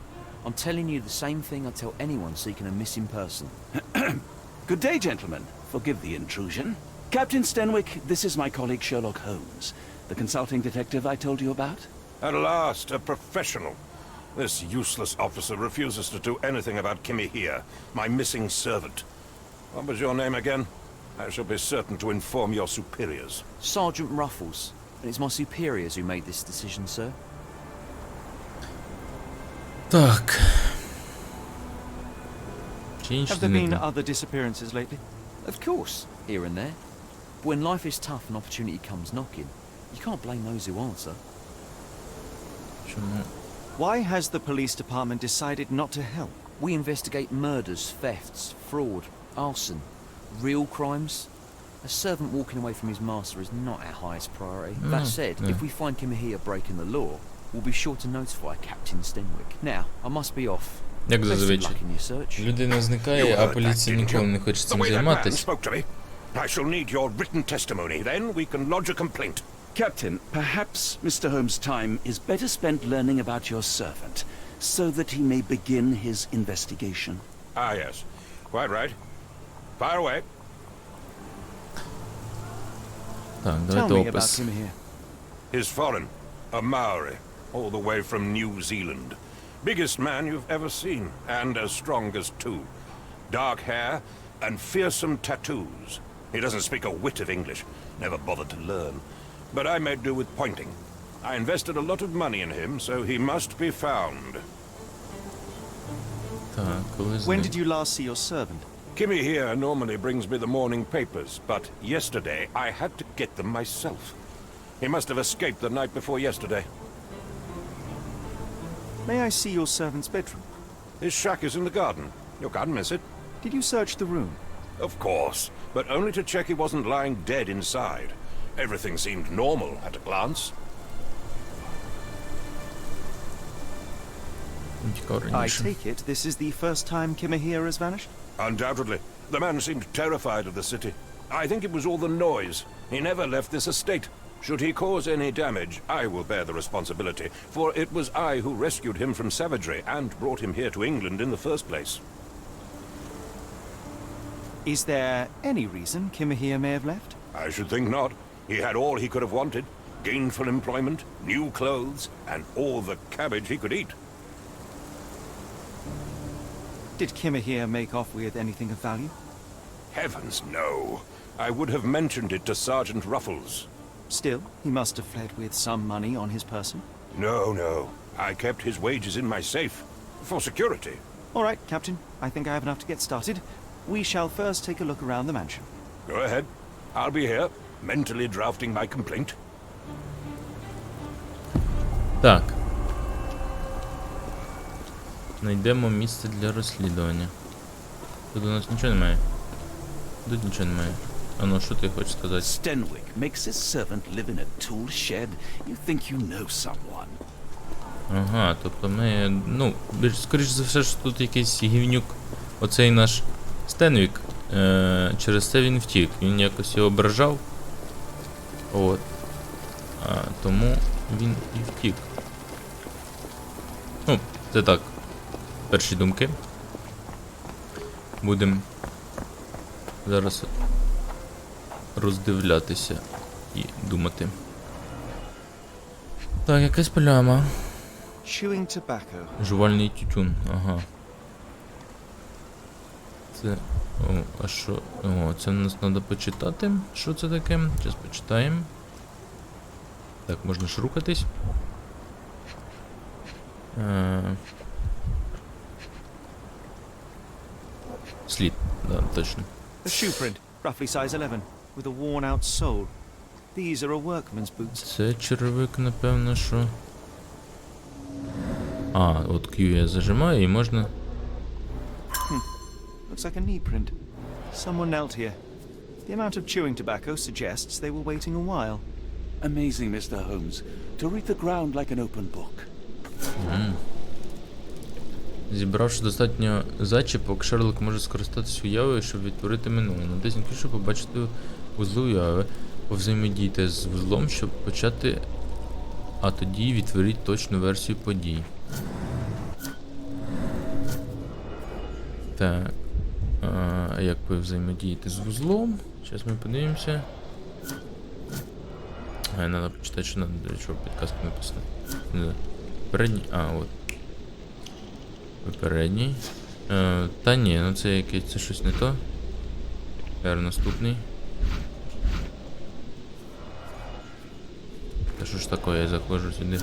I'm telling you the same thing I tell anyone seeking a missing person. Good day, gentlemen. Forgive the intrusion. Captain Stenwick, this is my colleague Sherlock Holmes, the consulting detective I told you about. At last, a professional. This useless officer refuses to do anything about Kimmy here, my missing servant. What was your name again? I shall be certain to inform your superiors. Sergeant Ruffles, and it's my superiors who made this decision, sir. Так. Have there been other disappearances lately? Of course, here and there. But when life is tough and opportunity comes knocking, you can't blame those who answer. Чому? Why has the police department decided not to help? We investigate murders, thefts, fraud, arson, real crimes. A servant walking away from his master is not our highest priority. That said, if we find Kimahia breaking the law, we'll be sure to notify Captain Stenwick. Now, I must be off. Як Best of зазвичай. luck in your search. Людина You зникає, а heard поліція that, didn't ніколи you? не хоче The цим way that man займатися. spoke to me. I shall need your written testimony. Then we can lodge a complaint. Captain, perhaps Mr. Holmes' time is better spent learning about your servant, so that he may begin his investigation. Yes. Quite right. Fire away. Так, Tell давайте me about опис. him here. He's foreign. A Maori. All the way from New Zealand. Biggest man you've ever seen. And as strong as two. Dark hair and fearsome tattoos. He doesn't speak a whit of English. Never bothered to learn. But I made do with pointing. I invested a lot of money in him, so he must be found. Так, коли When зник. did you last see your servant? Kimmy here normally brings me the morning papers, but yesterday I had to get them myself. He must have escaped the night before yesterday. May I see your servant's bedroom? His shack is in the garden. You can't miss it. Did you search the room? Of course, but only to check he wasn't lying dead inside. Everything seemed normal at a glance. Цікаво I раніше. take it this is the first time Kimahia has vanished? Undoubtedly. The man seemed terrified of the city. I think it was all the noise. He never left this estate. Should he cause any damage, I will bear the responsibility, for it was I who rescued him from savagery and brought him here to England in the first place. Is there any reason Kimahia may have left? I should think not. He had all he could have wanted. Gainful employment, new clothes, and all the cabbage he could eat. Did Kimahia make off with anything of value? Heavens, no. I would have mentioned it to Sergeant Ruffles. Still, he must have fled with some money on his person. No. I kept his wages in my safe. For security. All right, Captain. I think I have enough to get started. We shall first take a look around the mansion. Go ahead. I'll be here, mentally drafting my complaint. Так. Знайдемо місце для розслідування. Тут у нас нічого немає. Тут нічого немає. А ну, що ти хочеш сказати? Stenwick makes his servant live in a tool shed. You think you know someone. Ага, тобто ми, ну, скоріш за все, що тут якийсь гівнюк, оцей наш Стенвік, через це він втік, він якось його ображав, от, тому він і втік. Ну, це так, перші думки. Будемо зараз роздивлятися і думати. Так, якась пляма. Chewing tobacco. Жувальний тютюн, ага. Це... О, а що? О, це в нас треба почитати. Що це таке? Зараз почитаємо. Так, можна ж рухатись. Слід, да, точно. A shoe print, roughly size 11, with a worn-out sole. These are a workman's boots. Це черевик, напевно, що... А, от Q я зажимаю і можна... Looks like a knee print. Someone knelt here. The amount of chewing tobacco suggests they were waiting a while. Amazing, Mr. Holmes. To read the ground like an open book. Зібравши достатньо зачіпок, Шерлок може скористатися уявою, щоб відтворити минуле. Натисніть клавішу, щоб побачити вузли уяви. Повзаємодійте з вузлом, щоб почати, а тоді відтворіть точну версію подій. Так. А як повзаємодіяти з вузлом? Зараз ми подивимося. Треба почитати, що треба, для чого підказка написана. Передній. А, от. Попередній. Та ні, ну це якесь, це щось не то. Тепер наступний. Та що ж таке, я заходжу сюди.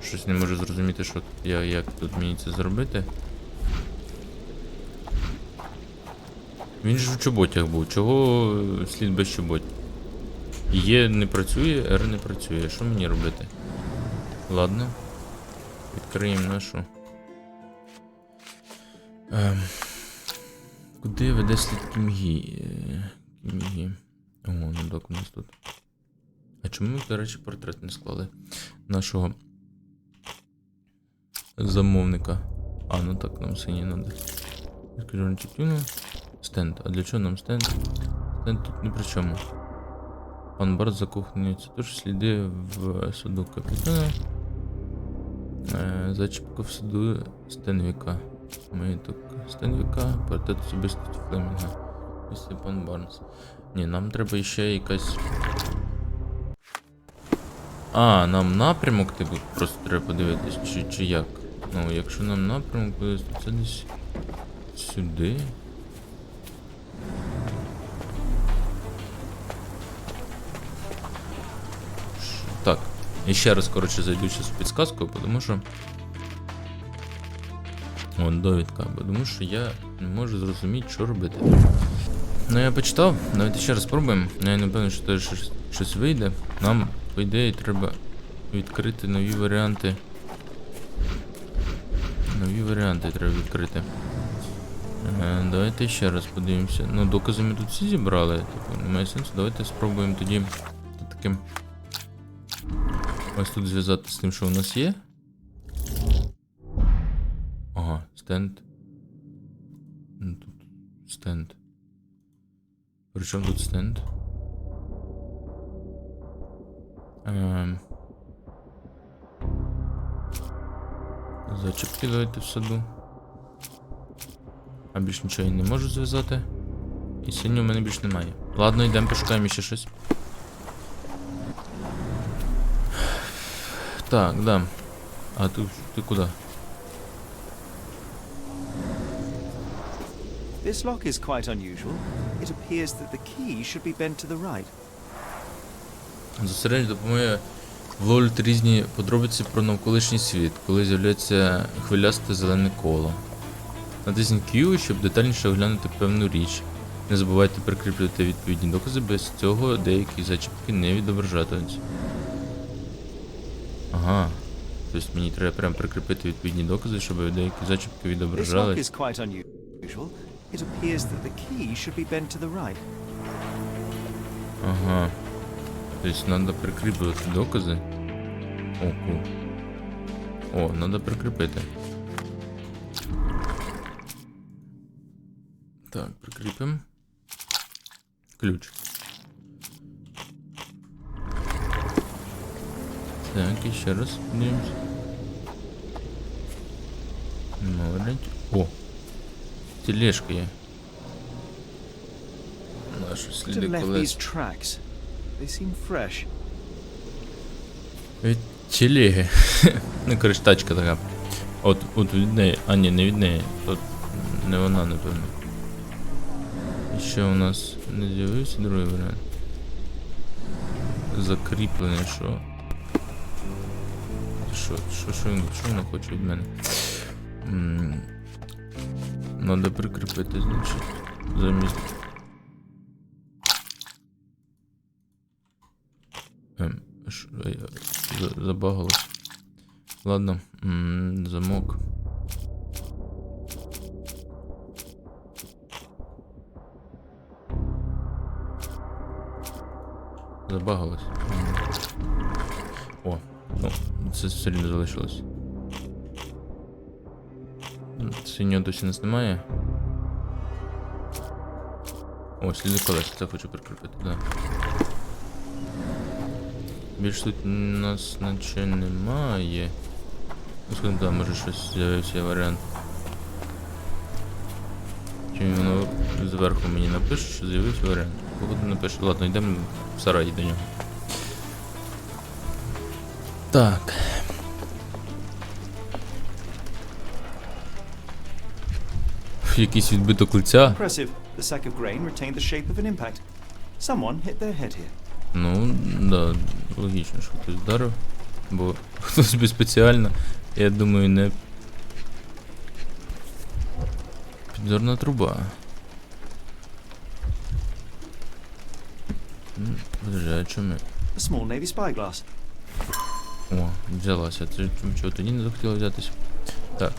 Щось не можу зрозуміти, що як тут мені це зробити. Він ж в чоботях був. Чого слід без чоботів? Є не працює, R не працює. Що мені робити? Ладно. Відкриємо нашу. Куди веде слід Кімгі? Кімгі. О, нудок у нас тут. А чому ми, до речі, портрет не склали? Нашого замовника. А, ну так, нам синій надо. Скажу, тютюну. Стенд. А для чого нам стенд? Стенд тут ні при чому. Пан Барт закоханий. Це теж сліди в саду капітана. Зачіпка в саду Стенвіка. Маєток Стенвіка. Портрет особистості Флемінга. Ось це пан Барнс. Ні, нам треба ще якась... А, нам напрямок типу просто треба подивитись, чи як? Ну, якщо нам напрямок буде, то це десь сюди. Так, і ще раз, коротше, зайду з підсказкою, тому що... Вон, довідка, тому що я не можу зрозуміти, що робити. Ну, я почитав, давайте ще раз спробуємо. Я не певний, що теж щось вийде. Нам, по ідеї, треба відкрити нові варіанти. Нові варіанти треба відкрити. Давайте ще раз подивимося. Ну, докази ми тут всі зібрали, типу, немає сенсу. Давайте спробуємо тоді таким... Ось тут зв'язати з тим, що у нас є. Ага, стенд. Ну, тут стенд. Причому тут стенд? Зачіпки давайте в саду. А більш нічого я не можу зв'язати. І синього в мене більш немає. Ладно, йдемо, пошукаємо ще щось. Так, да. А ти куди? This lock is quite unusual. It appears that the key should be bent to the right. Зосередження допомагає вловлювати різні подробиці про навколишній світ, коли з'являється хвилясте зелене коло. Натисніть Q, щоб детальніше оглянути певну річ. Не забувайте прикріплювати відповідні докази, без цього деякі зачіпки не відображатимуться. Ага. Тобто мені треба прям прикріпити відповідні докази, щоб деякі зачіпки відображались. This lock is quite unusual. It appears that the key should be bent to the right. Ага. Тобто треба прикріплювати докази. О, кул. О, треба прикріпити. Так, прикріпимо. Ключ. Так, і ще раз подивимось. Ну. говорить. О! Тележка є. Наші Could have сліди left колес. these tracks. They seem fresh. Від телеги. Ну, коротше, тачка така. От від неї. А, ні, не від неї. Тут не вона, напевно. І ще у нас не з'явився другий варіант. Закріплений, що? Що вона хоче від мене? Надо прикріпити, значить, замість. Забагалось. Ладно, замок. Забагалось. О, ну, це все рівно залишилось. Синього досі нас немає. О, сліди колес, це хочу прикріпити, да. Більш тут у нас наче немає. Ну, скажімо, да, може щось з'явився варіант. Чи воно зверху мені напише, що з'явився варіант? Походу напише. Ладно, йдемо в сарай до нього. Так. Якийсь відбиток лиця. Impressive. The sack of grain retained the shape of an impact. Someone hit their head here. Ну, да, логічно, що хтось вдарив. Бо хтось би спеціально, я думаю, не... Підзорна труба. Подожди, а чому? A small navy spyglass. О, взялася. Це чого тоді не захотіло взятися? Так.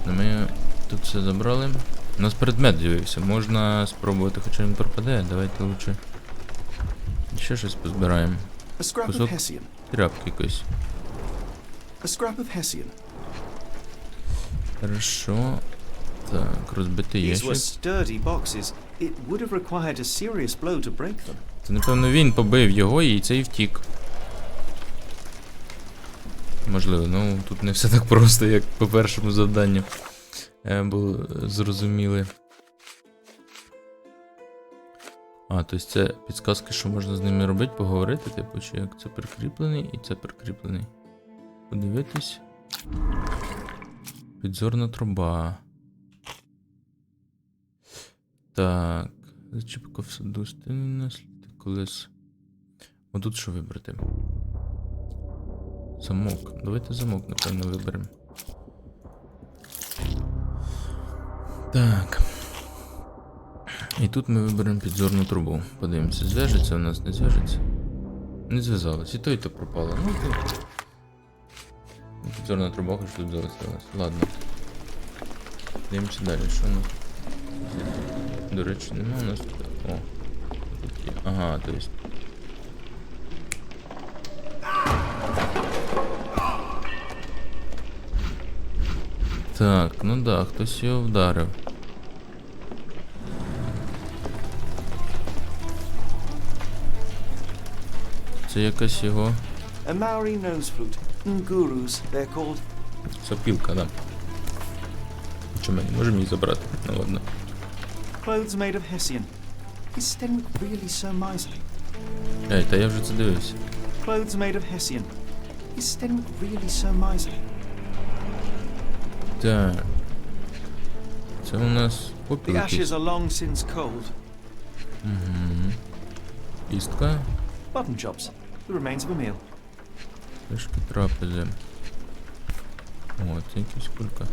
Ми тут все забрали. У нас предмет з'явився. Можна спробувати, хоча він пропаде. Давайте лучше ще щось позбираємо. A scrap Кусок of Hessian. тряпки якось. A scrap of Hessian. Хорошо. Так, розбитий These ящик. were sturdy boxes. It would have required a serious blow to break them. Це, напевно, він побив його і цей втік. Можливо, ну тут не все так просто, як по першому завданню. Було зрозуміли. А, тобто це підсказки, що можна з ними робити, поговорити, типу, чи як це прикріплений і це прикріплений. Подивитись. Підзорна труба. Так. Зачіпка в саду, стіни наслідки колес. Отут що вибрати? Замок. Давайте замок, напевно, виберемо. Так. І тут ми виберемо підзорну трубу. Подивимося, зв'яжеться у нас, не зв'яжеться. Не зв'язалось. І то пропало. Ну, тут. Підзорна труба хоч тут залишилась. Ладно. Дивимося далі. Що у нас? До речі, нема у нас тут. О. Тут є. Ага, то есть. Так, ну да, хтось його вдарив. Це якась його... A Maori nose flute. Ngurus, they're called. Сопілка, да. Чи ми не можемо її забрати? Ну ладно. Clothes made of Hessian. Is Stenwick really so miserly? Ей, та я вже це дивився. Clothes made of Hessian. Is Stenwick really so miserly? Так. Це у нас попіл The якийсь. ashes are long since cold. Угу. Кістка. Button chops. The remains of a meal. Трішки трапези. О, це якась кулька.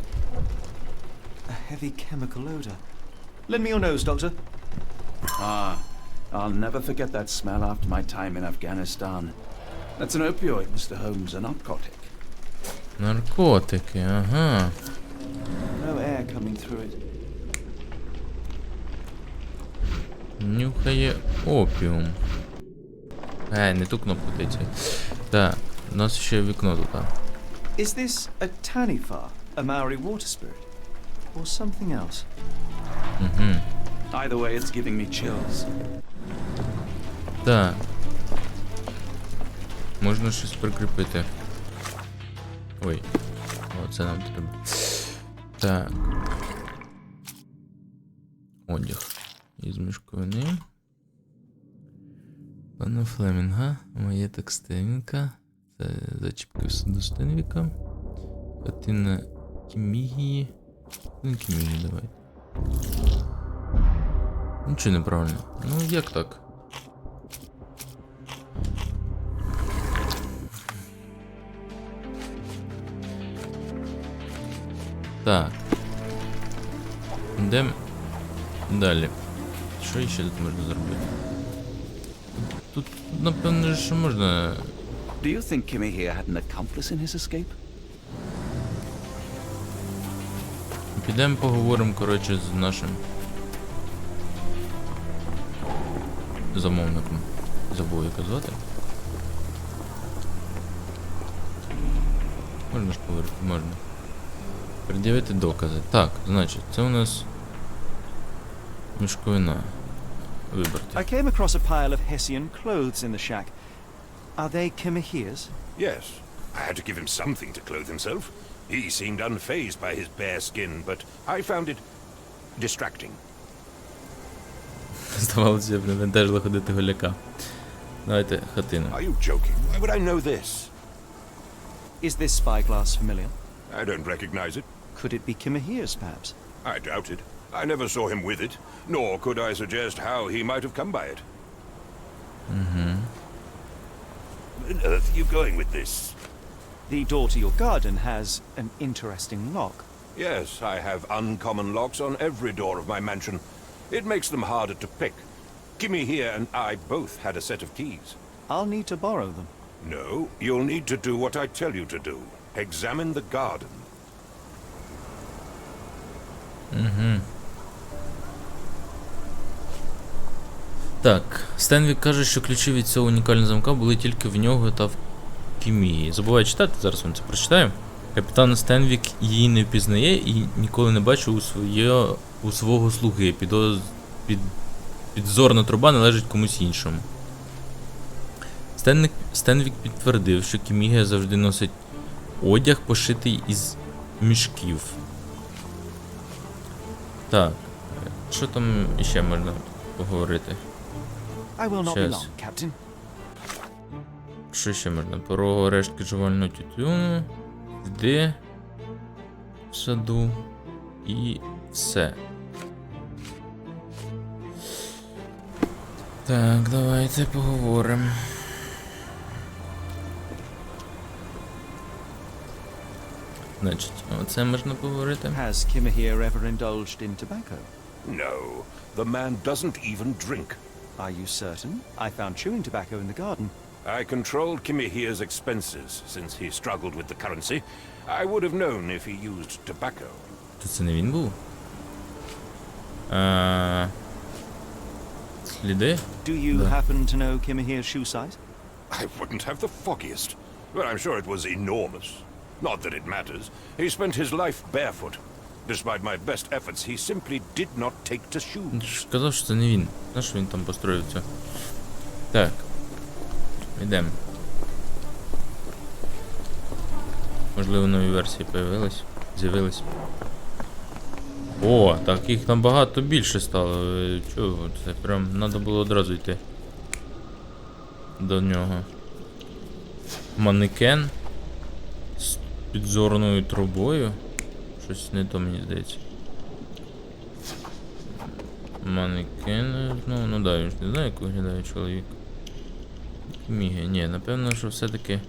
A heavy chemical odor. Lend me your nose, Doctor. Ah, I'll never forget that smell after my time in Afghanistan. That's an opioid, Mr. Holmes, a narcotic. Наркотики, ага. No air coming through it. Нюхає опіум. Не ту кнопку тиці. Так, у нас ще вікно тут. Is this a Tanifar, a Maori water spirit? Or something else? Угу. Either way, it's giving me chills. Так. Можна щось прикріпити. Ой. О, це нам треба. Так. Одяг. Із мішковини. Пана Флемінга. Маєте Стенвіка. Це зачіпки до Стенвіка. Хатина Кімігії. Ну, Кімігії давай. Нічого неправильно. Ну, як так? Так. Йдемо далі. Що ще тут можна зробити? Тут, напевно, що можна... Do you think Kimmy here had an accomplice in his escape? Підемо поговоримо, коротше, з нашим замовником. Забув, як звати. Можна ж поговорити? Можна. Пред'явити докази. Так, значить, це у нас мішковина. Вибрати. I came across a pile of Hessian clothes in the shack. Are they Kimahia's? Yes. I had to give him something to clothe himself. He seemed unfazed by his bare skin, but I found it distracting. Здавалося б, не вентежило ходити голяка. Давайте хатину. Are you joking? Why would I know this? Is this spyglass familiar? I don't recognize it. Could it be Kimahia's, perhaps? I doubt it. I never saw him with it, nor could I suggest how he might have come by it. Where on earth are you going with this? The door to your garden has an interesting lock. Yes, I have uncommon locks on every door of my mansion. It makes them harder to pick. Kimmy here and I both had a set of keys. I'll need to borrow them. No, you'll need to do what I tell you to do. Examine the garden. Так, Стенвік каже, що ключі від цього унікального замка були тільки в нього та в Кімії. Забуваю читати, зараз вам це прочитаю. Капітан Стенвік її не впізнає і ніколи не бачив у свого слуги. Підзорна труба належить комусь іншому. Стенвік підтвердив, що Кімігія завжди носить одяг, пошитий із мішків. Так, що там іще можна поговорити? I will not be Cheers. long, Captain. Що ще можна? Про рештки жувального тютюну, де в саду і все. Так, давайте поговоримо. Значить, оце можна поговорити. Has Kimahia ever indulged in tobacco? No, the man doesn't even drink. Are you certain? I found chewing tobacco in the garden. I controlled Kimmy here's expenses since he struggled with the currency. I would have known if he used tobacco. То це не він був? Сліди? Do you happen to know Kimahia's shoe size? I wouldn't have the foggiest, but I'm sure it was enormous. Not that it matters. He spent his life barefoot. Despite my best efforts, he simply did not take to shoes. Сказав, що це не він. Знаєш, що він там построїв це? Так. Йдемо. Можливо, нові версії з'явились. О, так їх набагато більше стало. Чого? Це прям треба було одразу йти до нього. Манекен з підзорною трубою. Щось не то, мені здається. Манекен. Ну да, він ж не знає, як виглядає чоловік. Міги. Ні, напевно, що все-таки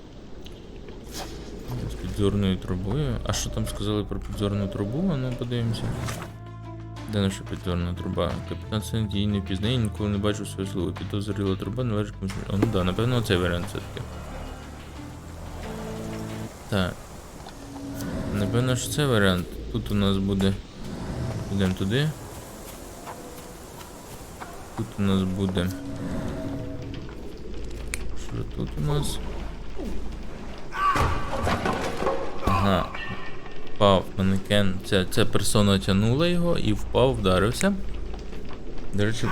з підзорною трубою. А що там сказали про підзорну трубу? А ну подивимося. Де наша підзорна труба? Капітан Сент її не впізнає, ніколи не бачив свою слугу. Підозріла труба належить комусь. О, ну да, напевно, оцей варіант все-таки. Так. Напевно, що це варіант. Тут у нас буде... Йдемо туди. Тут у нас буде... Що тут у нас? Ага. Впав манекен. Ця персона тягнула його і впав, вдарився. До речі,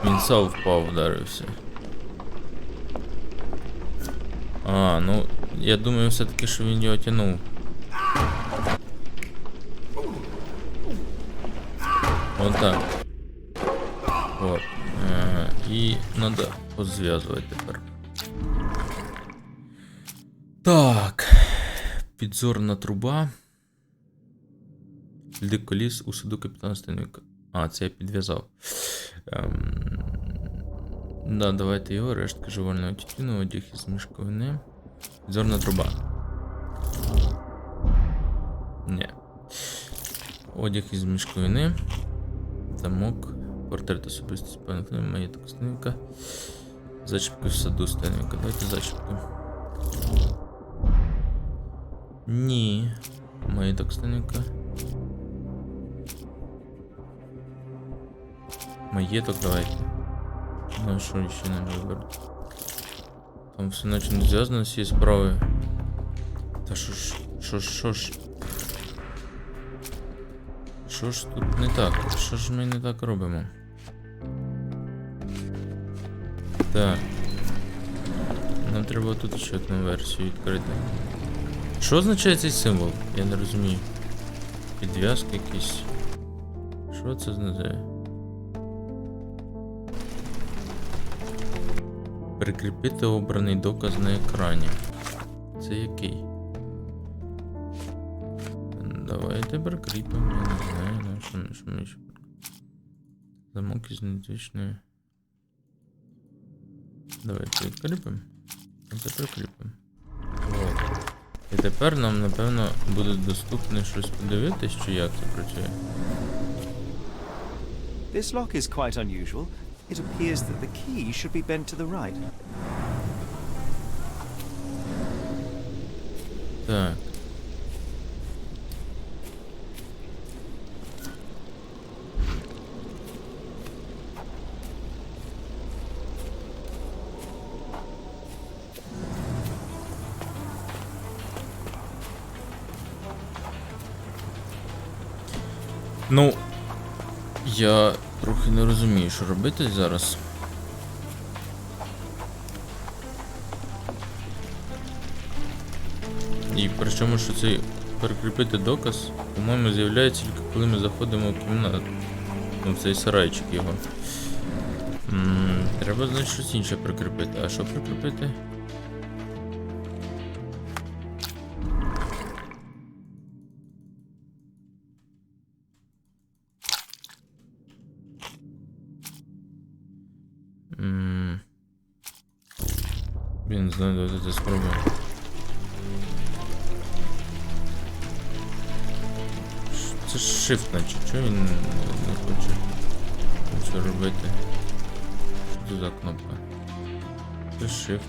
він сам впав, вдарився. А, ну, я думаю все-таки, що він його тягнув. Отак. От. І треба позв'язувати тепер. Так. Підзорна труба. Сліди коліс у саду капітана Стенвіка. А, це я підв'язав. Да, давайте його. Рештки жувального тютюну, одяг із мішковини. Підзорна труба. Ні. Одяг із мішковини. Замок. Портрет особистості пана Стенвіка. Маєте Стенвіка. Зачіпки в саду Стенвіка. Давайте зачіпки. Ні. Маєте Стенвіка. Маєток давайте. Ну що ще не вибрати? Там все наче не зв'язано з цією справою. Та що ж тут не так? Що ж ми не так робимо? Так. Нам треба тут ще одну версію відкрити. Що означає цей символ? Я не розумію. Підв'язки якісь. Що це означає? Прикріпити обраний доказ на екрані. Це який? Давайте прикріпимо, я не знаю, що ми ще. Замок із незвичною. Давайте відкріпимо. Це прикріпимо. Вот. І тепер нам, напевно, буде доступно щось подивитись, чи як це працює. This lock is quite unusual. It appears that the key should be bent to the right. Так. Ну, я трохи не розумію, що робити зараз. І причому, що цей прикріпити доказ, по-моєму, з'являється тільки коли ми заходимо в кімнату. Ну, в цей сарайчик його. Треба, значить, щось інше прикріпити. А що прикріпити? Блін, не знаю, давайте це спробуємо. Це ж shift, наче, чого він не хоче що робити? Що за кнопка? Це shift.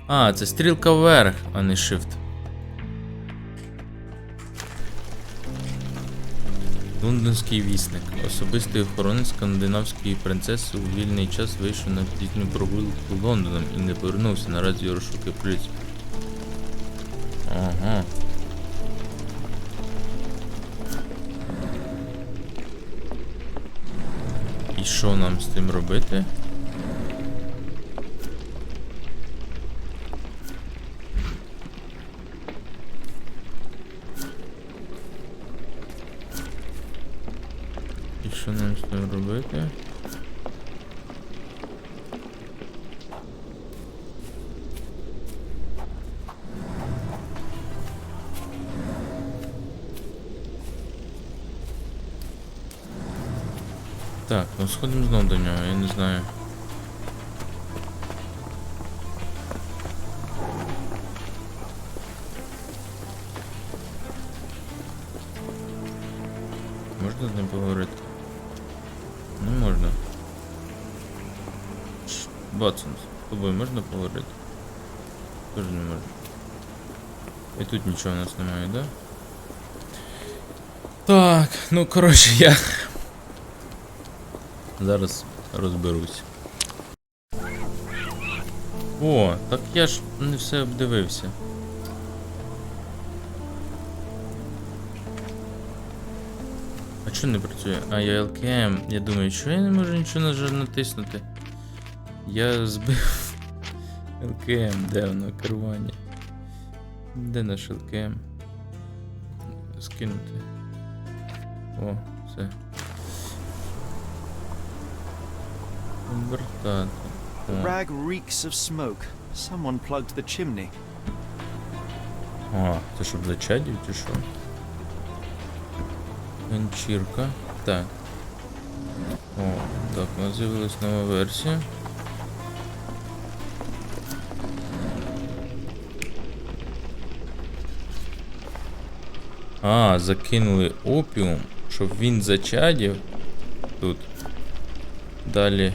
А, це стрілка вверх, а не shift. Лондонський вісник. Особистий охоронець скандинавської принцеси у вільний час вийшов на пізню прогулку Лондоном і не повернувся. Наразі його розшукує поліція. Ага. І що нам з тим робити? І що нам з тим робити? Так, ну сходимо знову до нього, я не знаю. Можна з ним поговорити? Не можна. Батсон, з тобою можна поговорити? Теж не можна. І тут нічого у нас немає, да? Так, ну коротше, я зараз розберусь. О, так я ж не все обдивився. А чого не працює? А, я ЛКМ. Я думаю, що я не можу нічого натиснути. Я збив ЛКМ, де воно керування? Де наш ЛКМ? Скинути. О, все. Обертати. The rag reeks of smoke. Someone plugged the chimney. А, це щоб зачадів чи що? Ганчірка. Так. О, так, у нас з'явилась нова версія. А, закинули опіум, щоб він зачадів. Тут. Далі.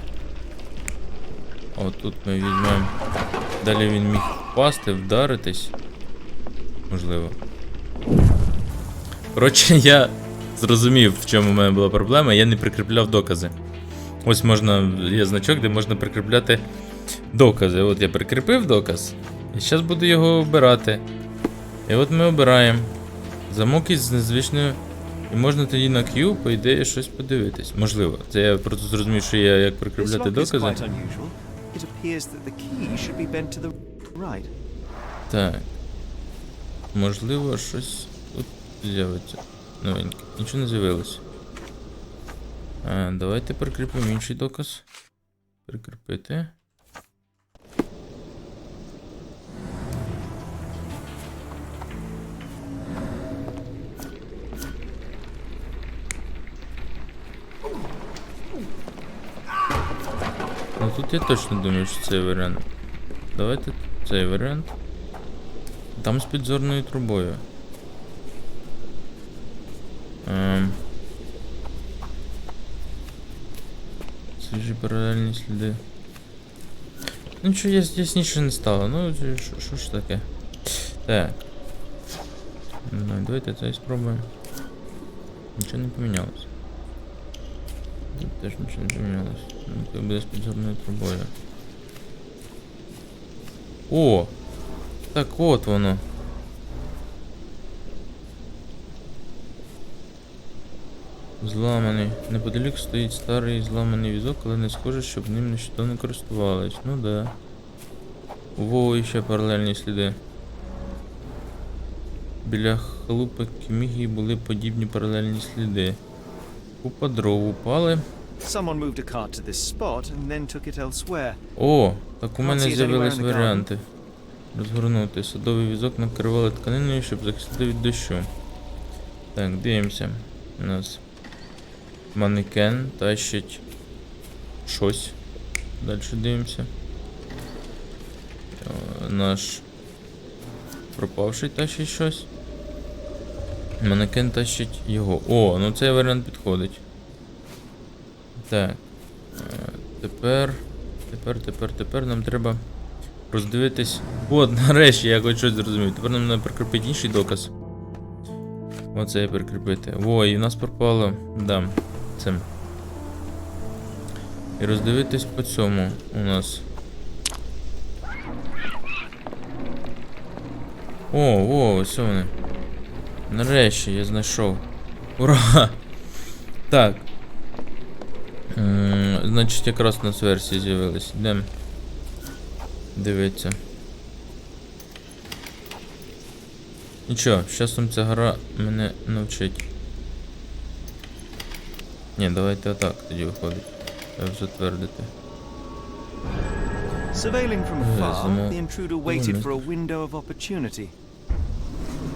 О, тут ми візьмемо. Далі він міг впасти, вдаритись. Можливо. Коротше, я зрозумів, в чому в мене була проблема. Я не прикріпляв докази. Ось можна, є значок, де можна прикріпляти докази. От я прикріпив доказ. І зараз буду його обирати. І от ми обираємо. Замок із незвичною. І можна тоді на Q, по ідеї, щось подивитись. Можливо. Це я просто зрозумів, що я як This прикріпляти lock is докази. quite unusual. It appears that the key should be bent to the right. Так. Можливо, щось тут з'явиться. Новеньке. Нічого не з'явилося. Давайте прикріпимо інший доказ. Прикріпити. Ну тут я точно думаю, що цей варіант. Давайте цей варіант. Там з підзорною трубою. Свіжі паралельні сліди. Нічого ясніше не стало. Ну, що ж таке? Так. Давайте це спробуємо. Нічого не помінялось. Тут теж нічого не помінялось. Це буде з підзорною трубою. О! Так от воно. Зламаний. Неподалік стоїть старий зламаний візок, але не схоже, щоб ним нещодавно користувались. Ну да. У Вову ще паралельні сліди. Біля халупи Кімігі були подібні паралельні сліди. Купа дров упали. Someone moved a cart to this spot and then took it elsewhere. О, так у мене з'явились варіанти. Розгорнути. Садовий візок накривали тканиною, щоб захистити від дощу. Так, дивимося. У нас манекен тащить щось. Далі дивимося. Наш пропавший тащить щось. Манекен тащить його. О, ну цей варіант підходить. Так. Тепер нам треба роздивитись. От, нарешті я хоч щось зрозумів. Тепер нам треба прикріпити інший доказ. Оце прикріпити. О, і в нас пропало. Да, це. І роздивитись по цьому у нас. О, ось вони. Нарешті я знайшов. Ура! Так. Значить, якраз у нас версії з'явились. Йдемо дивитися. Нічого, з часом ця гра мене навчить. Ні, давайте отак тоді виходить. Треба затвердити. Surveilling from afar, the intruder waited for a window of opportunity.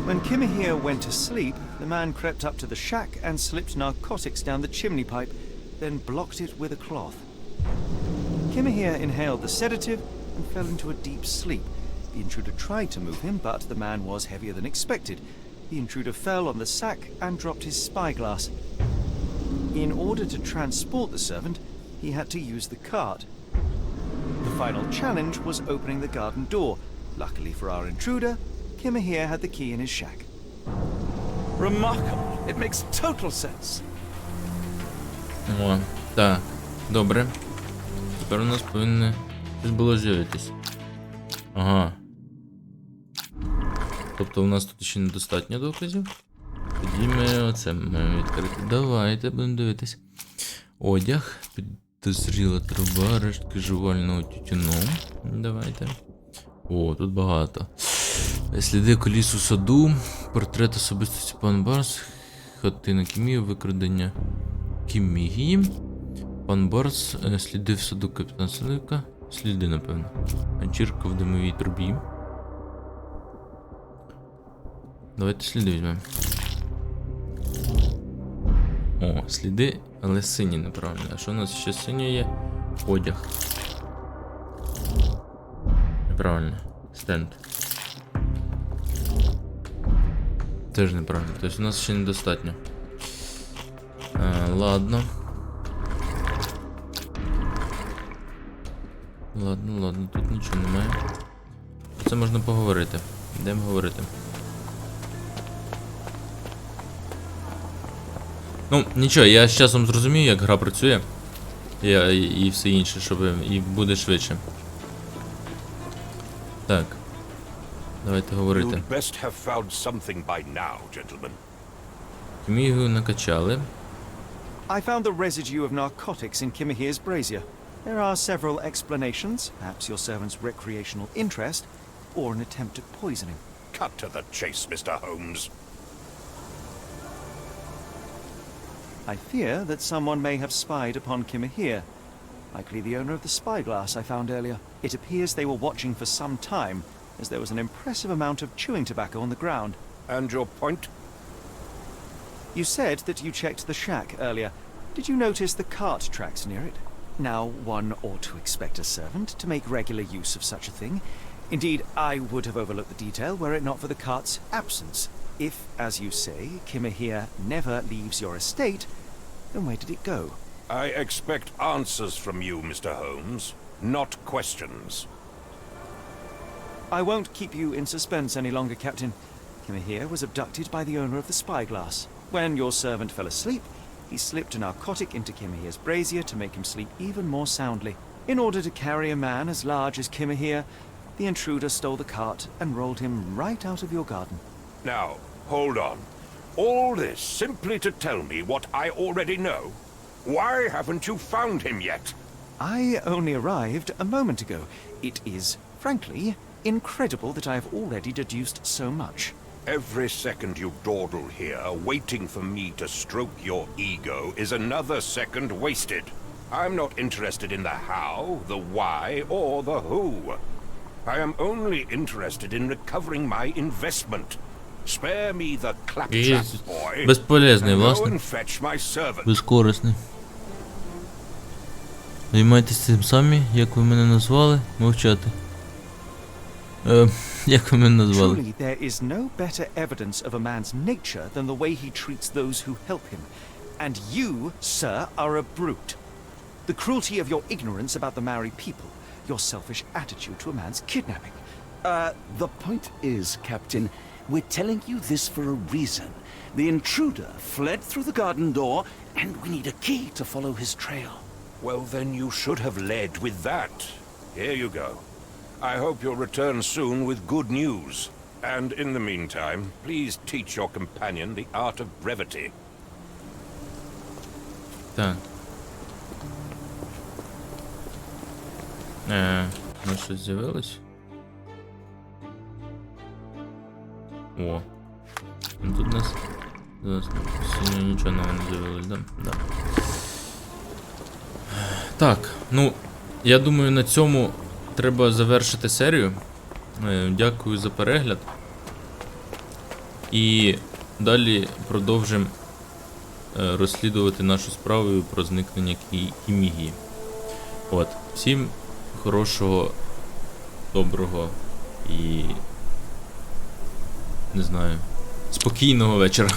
When Kimahir went to sleep, the man crept up to the shack and slipped narcotics down the chimney pipe, then blocked it with a cloth. Kimahir inhaled the sedative and fell into a deep sleep. The intruder tried to move him, but the man was heavier than expected. The intruder fell on the sack and dropped his spyglass. In order to transport the servant, he had to use the cart. The final challenge was opening the garden door. Luckily for our intruder, Kimahir had the key in his shack. Remarkable. It makes total sense. О, так, добре. Тепер у нас повинно щось було з'явитись. Ага. Тобто у нас тут ще недостатньо доказів. Тоді ми оце маємо відкрити. Давайте будемо дивитись. Одяг, підозріла труба, рештки жувального тютюну. Давайте. О, тут багато. Сліди коліс у саду, портрет особистості пан Барс, хатина Кімії, викрадення Кімігії. Пан Барс, сліди в саду капітана Селика. Сліди, напевно. Ганчірка в димовій трубі. Давайте сліди візьмемо. О, сліди, але сині неправильно. А що у нас ще синє є? Одяг. Неправильно. Стенд. Теж неправильно. Тобто у нас ще недостатньо. Ладно. Ладно, тут нічого немає. Це можна поговорити. Йдемо говорити. Ну, нічого, я з часом зрозумію, як гра працює. І все інше, щоб і буде швидше. Так. Давайте говорити. You'd best have found something by now, gentlemen. Кімігію накачали. I found the residue of narcotics in Kimahir's brazier. There are several explanations, perhaps your servant's recreational interest, or an attempt at poisoning. Cut to the chase, Mr. Holmes. I fear that someone may have spied upon Kimahir, likely the owner of the spyglass I found earlier. It appears they were watching for some time, as there was an impressive amount of chewing tobacco on the ground. And your point? You said that you checked the shack earlier. Did you notice the cart tracks near it? Now, one ought to expect a servant to make regular use of such a thing. Indeed, I would have overlooked the detail were it not for the cart's absence. If, as you say, Kimahir never leaves your estate, then where did it go? I expect answers from you, Mr. Holmes, not questions. I won't keep you in suspense any longer, Captain. Kimahir was abducted by the owner of the spyglass. When your servant fell asleep, he slipped a narcotic into Kimahir's brazier to make him sleep even more soundly. In order to carry a man as large as Kimahir, the intruder stole the cart and rolled him right out of your garden. Now, hold on. All this simply to tell me what I already know? Why haven't you found him yet? I only arrived a moment ago. It is, frankly, incredible that I have already deduced so much. Every second you dawdle here, waiting for me to stroke your ego, is another second wasted. I'm not interested in the how, the why, or the who. I am only interested in recovering my investment. Spare me the claptrap, boy. Безполезний, and go власне. and fetch my servant. Безкорисний. Займайтеся цим самі, як ви мене назвали, мовчати. Як ви мене назвали? Truly, there is no better evidence of a man's nature than the way he treats those who help him. And you, sir, are a brute. The cruelty of your ignorance about the Maori people, your selfish attitude to a man's kidnapping. The point is, Captain, we're telling you this for a reason. The intruder fled through the garden door, and we need a key to follow his trail. Well, then you should have led with that. Here you go. I hope you'll return soon with good news. And in the meantime, please teach your companion the art of brevity. Так. Ну щось з'явилось? О. Ну тут у нас сьогодні нічого нового не з'явилось, да? Да. Так, ну, я думаю, на цьому треба завершити серію. Дякую за перегляд. І далі продовжимо розслідувати нашу справу про зникнення Кімігії. От, всім хорошого, доброго і, не знаю, спокійного вечора.